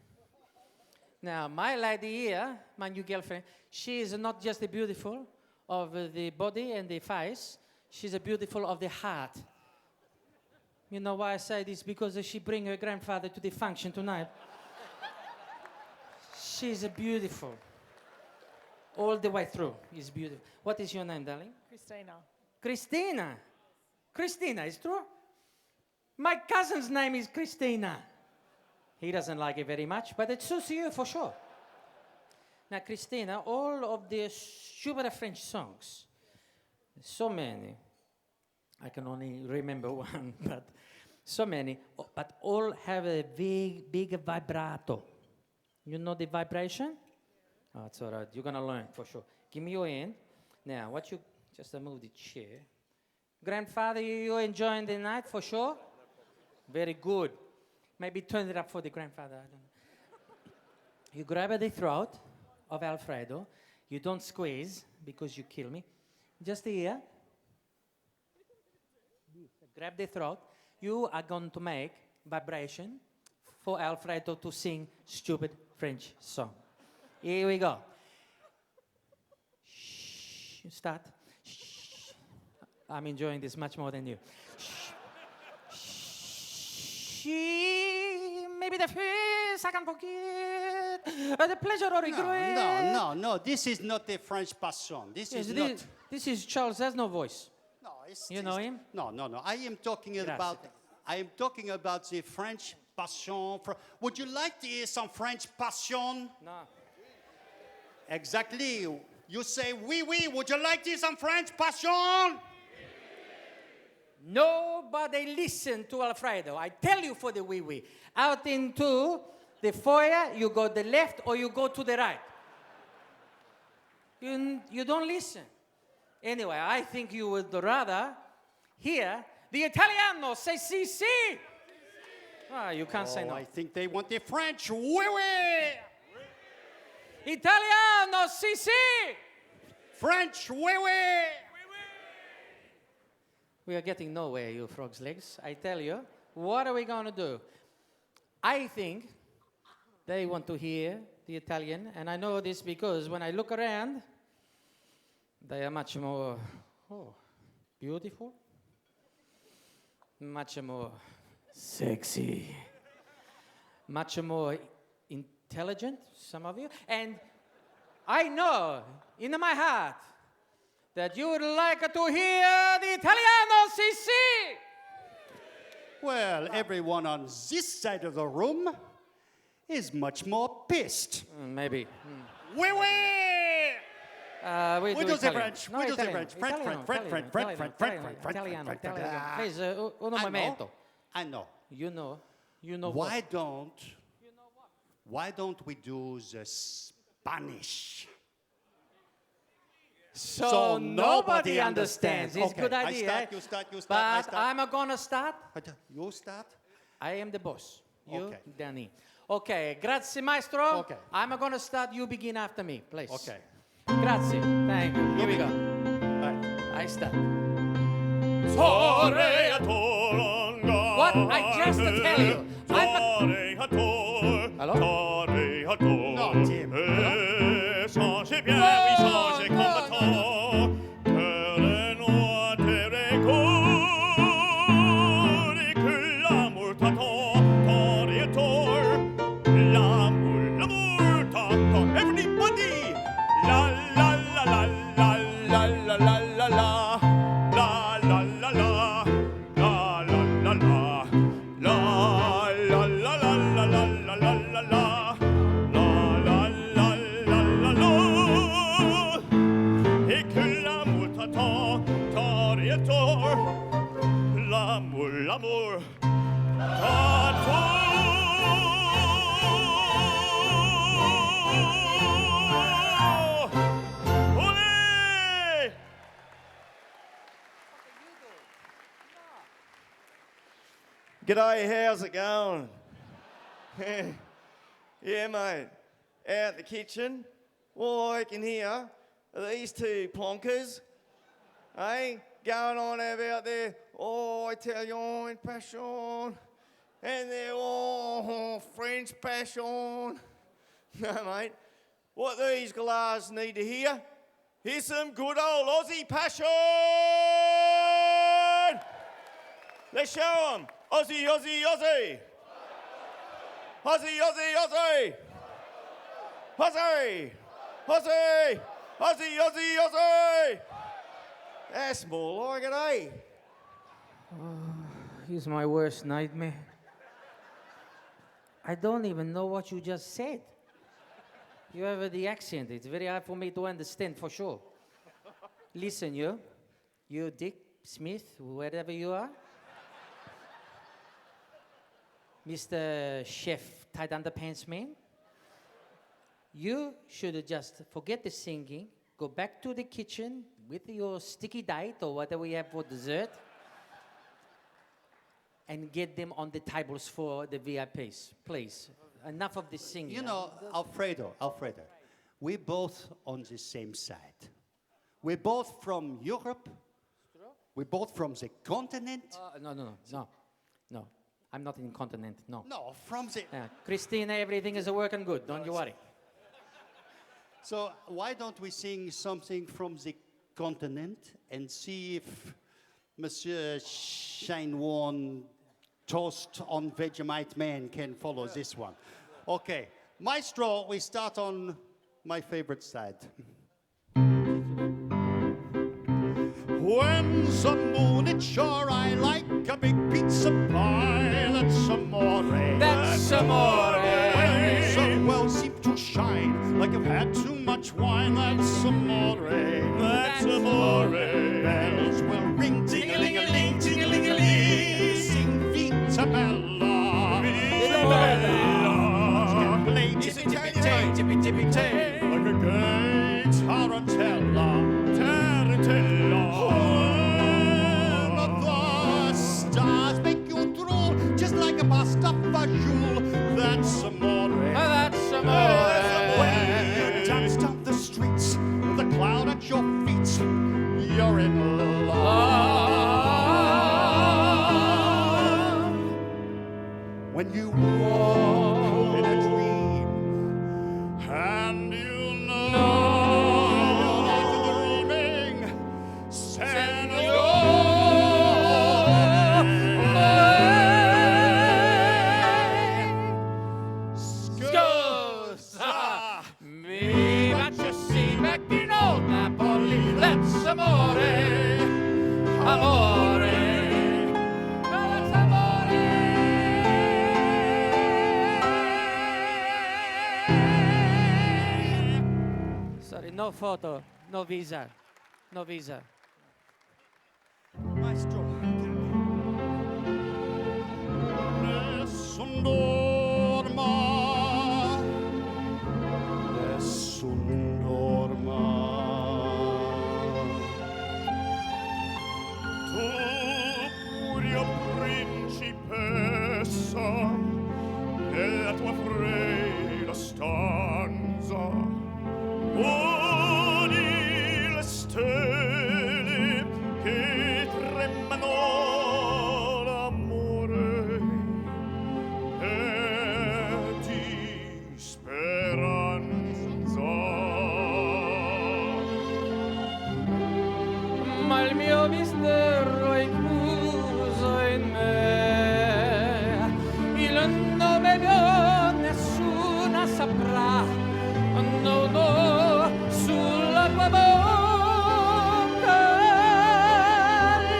Now, my lady here, my new girlfriend, she is not just the beautiful of the body and the face, she's a beautiful of the heart. You know why I say this? Because she bring her grandfather to the function tonight. She's a beautiful. All the way through is beautiful. What is your name, darling? Christina. Christina. Christina, is true? My cousin's name is Christina. He doesn't like it very much, but it suits you for sure. Now, Christina, all of the stupid French songs, so many, I can only remember one, but so many, but all have a big, big vibrato. You know the vibration? Oh, it's all right. You're going to learn for sure. Give me your hand. Now, what you, just move the chair. Grandfather, you enjoying the night for sure? Very good. Maybe turn it up for the grandfather. I don't know. You grab the throat of Alfredo. You don't squeeze because you kill me. Just here. Grab the throat. You are going to make vibration for Alfredo to sing stupid French song. Here we go. Shh. Start. Shh. I'm enjoying this much more than you. Maybe the first I can forget the pleasure or regret. No. This is not a French passion. This is Charles Aznavour. No, you know him? No. I am talking about the French passion. Would you like to hear some French passion? No. Exactly. You say oui. Would you like to hear some French passion? Nobody listen to Alfredo. I tell you for the wee. Out into the foyer, you go the left or you go to the right. You don't listen. Anyway, I think you would rather hear the Italiano say si. Ah, you can't say no. I think they want the French. Oui. Italiano si. French. Oui. We are getting nowhere, you frog's legs. I tell you, what are we going to do? I think they want to hear the Italian, and I know this because when I look around, they are much more beautiful, much more sexy, much more intelligent, some of you. And I know in my heart that you would like to hear the Italiano si. Well, everyone on this side of the room is much more pissed. Maybe. Oui. We do the Italian. French. No, We do the Italian. French. Italiano. Please, un momento. I know. You know Why what? Why don't we do the Spanish? So nobody understands. It's a good idea. You start. But I'm going to start. You start? I am the boss. You, Okay. Danny. Okay, grazie, maestro. Okay. I'm going to start. You begin after me, please. Okay. Grazie. Thank you. Here we go. Right. I start. What? I just tell you. Hello? No, Tim. Changez bien, oui, changez combattant. Que le noir te récolte et que l'amour t'attend. Tant et tort. L'amour t'attend. Everybody! La la la la la la la la la la. La la la la. La la la la. La la la la la la la la la. Et que l'amour t'attend, tort et tort. L'amour t'attend. Olé! G'day, how's it going? Yeah, mate. Out the kitchen, all I can hear are these two plonkers eh? Going on about their, oh, Italian passion, and their, oh, French passion. No, mate. What these galahs need to hear, here's some good old Aussie passion! Let's show them. Aussie, Aussie, Aussie. Aussie, Aussie, Aussie. Aussie, Aussie, Aussie, Aussie, Aussie. That's more like it, eh? He's my worst nightmare. I don't even know what you just said. You have the accent. It's very hard for me to understand, for sure. Listen, you Dick Smith, wherever you are. Mr. Chef Tight Underpants Man. You should just forget the singing, go back to the kitchen with your sticky diet or whatever we have for dessert, and get them on the tables for the VIPs, please. Enough of the singing. You know, Alfredo, we're both on the same side. We're both from Europe. We're both from the continent. No. I'm not in continent, no. No, from the... Christina, everything is working good, don't you worry. So why don't we sing something from the continent and see if Monsieur Chinois Toast on Vegemite Man can follow this one. Okay, Maestro, we start on my favorite side. When's the moon it's sure I like a big pizza pie. That's amore. That's amore. When the well seem to shine like I've had too much wine. That's amore. That's amore. Bells will ring, ting-a-ling-a-ling, ting-a-ling-a-ling. Sing Vita Bella. Vita Bella. Play tippy-tippy-tay, tippy-tippy-tay. Like a gay tarantella. Stars make you drool, just like a pasta fagioli. That's amore. That's amore. When you dance down the streets with a cloud at your feet, you're in love. When you walk in a dream, and you know. That's amore, amore. That's amore. Sorry, no photo, no visa, no visa. Maestro. Nessun dorma, nessun dorma. Principessa, nella tua fredda stanza, odi le stelle che tremano d'amore e di speranza. Ma il mio mistero è incluso in me, il nome mio nessuna saprà, no, no, sulla tua bocca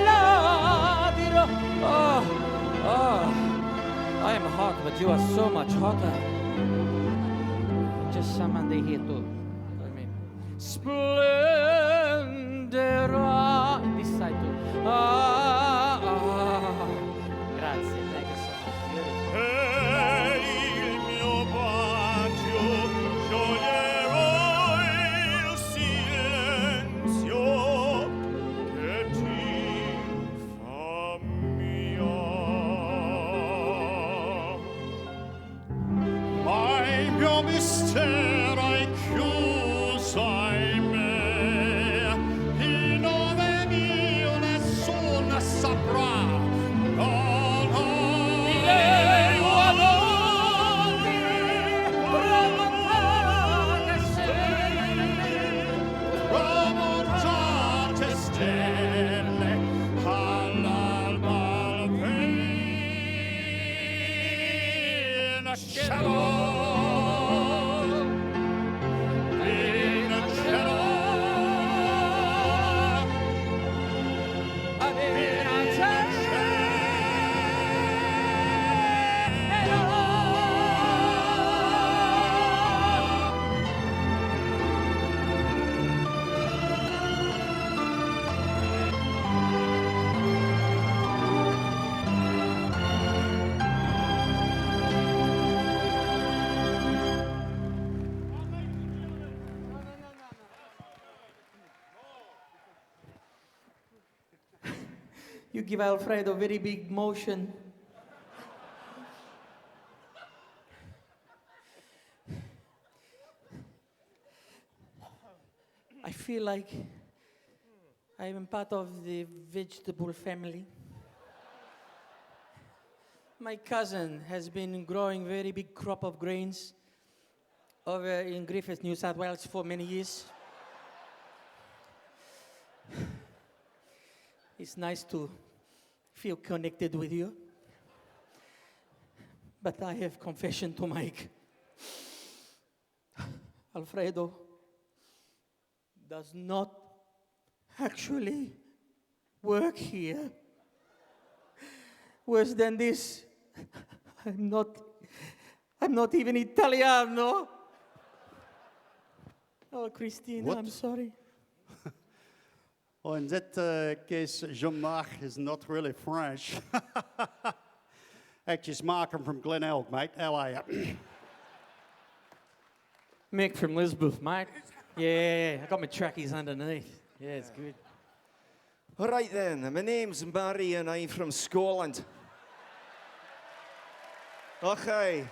la dirò. I am hot, but you are so much hotter. Just somebody here too. I mean, splenderà. This side too. Grazie, thank you so much. E il mio bacio scioglierò il silenzio che ti fa mia. Ma il mio mistero è You give Alfredo a very big motion. I feel like I am part of the vegetable family. My cousin has been growing very big crop of grains over in Griffith, New South Wales for many years. It's nice to feel connected with you. But I have confession to make. Alfredo does not actually work here. Worse than this, I'm not even Italiano. Oh, Christina, What? I'm sorry. Oh, in that case, Jean-Marc is not really French. Actually, it's Mark. I'm from Glenelg, mate. How are you? Mick from Lisbon, mate. Yeah, I got my trackies underneath. Yeah, it's good. All right then, my name's Barry and I'm from Scotland. Okay.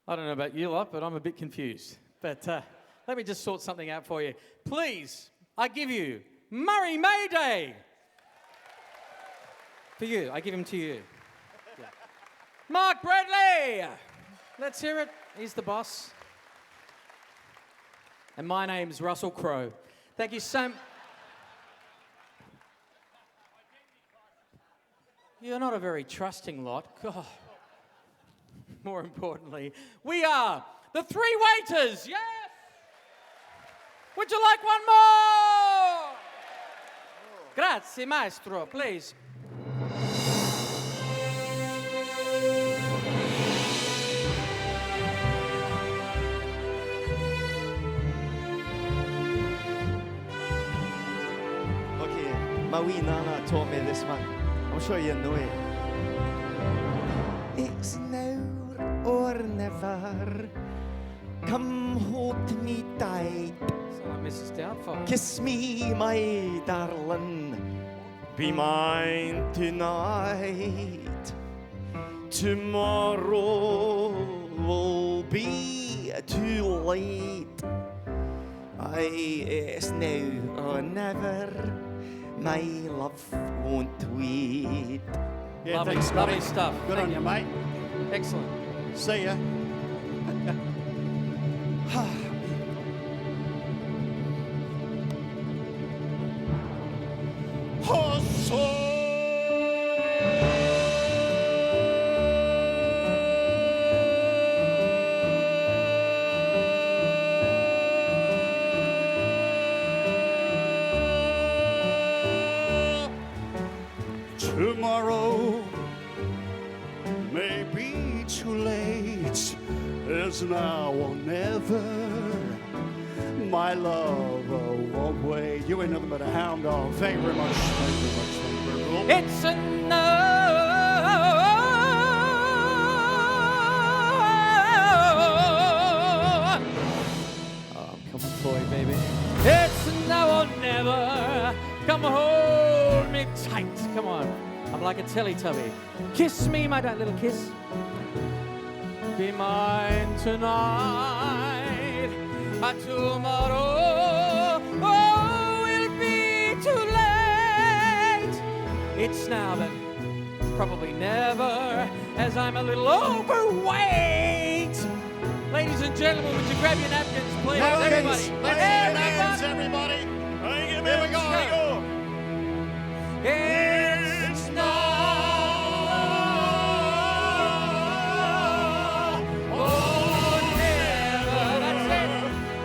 I don't know about you lot, but I'm a bit confused. But let me just sort something out for you. Please, I give you Murray Mayday. For you, I give him to you. Yeah. Mark Bradley. Let's hear it. He's the boss. And my name's Russell Crowe. Thank you so much. You're not a very trusting lot. God. More importantly, we are the three waiters. Yes! Would you like one more? Grazie, maestro. Please. Okay, my wee nana taught me this one. I'm sure you know it. It's now or never. Come hold me tight. So Mrs. Doubtfire. Kiss me, my darling. Be mine tonight. Tomorrow will be too late. It's now or never. My love won't wait. Yeah, Lovely, thanks, lovely buddy. stuff. Good Thank on you, mate. Excellent. See ya. Tomorrow may be too late, as now or never. My love won't wait. You ain't nothing but a hound dog. Thank you very much. Thank you very much. Thank you very much. It's a no. Oh, I'm coming for you, baby. It's now or never. Come hold me tight. Come on. I'm like a Teletubby. Kiss me, my little kiss. Be mine tonight. Tomorrow will be too late. It's now, but probably never, as I'm a little overweight. Ladies and gentlemen, would you grab your napkins, please? Napkins. Everybody. Let's get hands, everybody. Here we go. Here we go. It's now or never. That's it.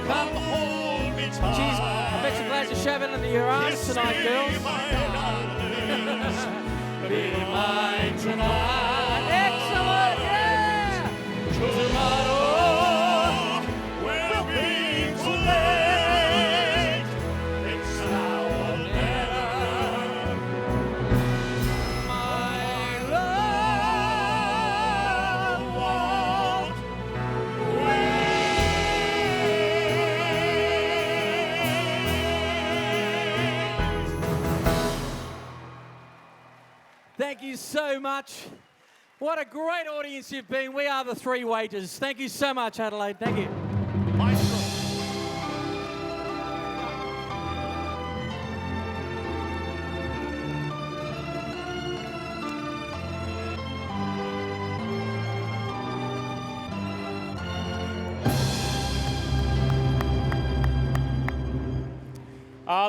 Come home. of your arms tonight, girls. Be mine tonight. Excellent, yeah! Tomorrow will be too late. It's now or never. My love won't Thank you so much. What a great audience you've been. We are the Three Waiters. Thank you so much, Adelaide. Thank you.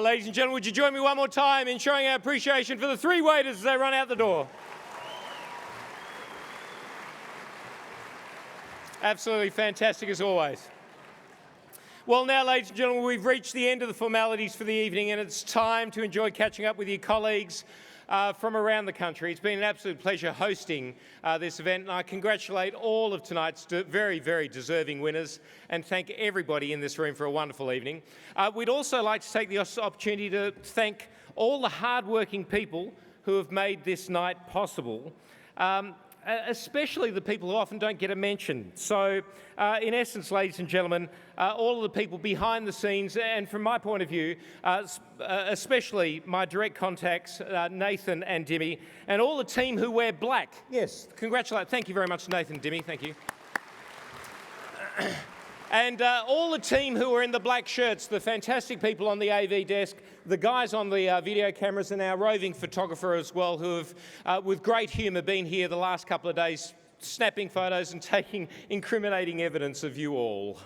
Ladies and gentlemen, would you join me one more time in showing our appreciation for the Three Waiters as they run out the door? Absolutely fantastic as always. Well, now, ladies and gentlemen, we've reached the end of the formalities for the evening, and it's time to enjoy catching up with your colleagues from around the country. It's been an absolute pleasure hosting this event, and I congratulate all of tonight's very, very deserving winners and thank everybody in this room for a wonderful evening. We'd also like to take the opportunity to thank all the hard-working people who have made this night possible. Especially the people who often don't get a mention. So, in essence, ladies and gentlemen, all of the people behind the scenes, and from my point of view, especially my direct contacts, Nathan and Dimmy, and all the team who wear black. Yes, thank you very much, Nathan and Dimmy, thank you. And all the team who are in the black shirts, the fantastic people on the AV desk, the guys on the video cameras, and our roving photographer as well, who have, with great humour, been here the last couple of days snapping photos and taking incriminating evidence of you all,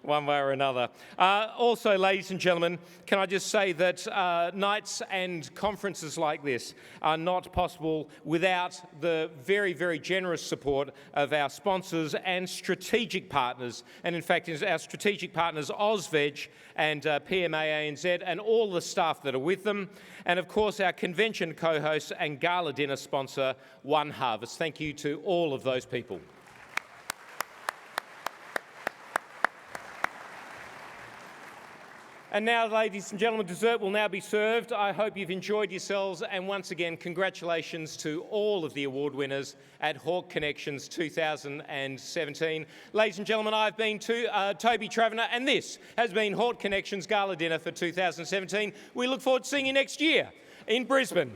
one way or another. Also, ladies and gentlemen, can I just say that nights and conferences like this are not possible without the very, very generous support of our sponsors and strategic partners. And in fact, our strategic partners, AusVeg and PMA ANZ, and all the staff that are with them. And of course, our convention co-host and gala dinner sponsor, One Harvest. Thank you to all of those people. And now, ladies and gentlemen, dessert will now be served. I hope you've enjoyed yourselves, and once again, congratulations to all of the award winners at Hort Connections 2017. Ladies and gentlemen, I've been Toby Travanor, and this has been Hort Connections Gala Dinner for 2017. We look forward to seeing you next year in Brisbane.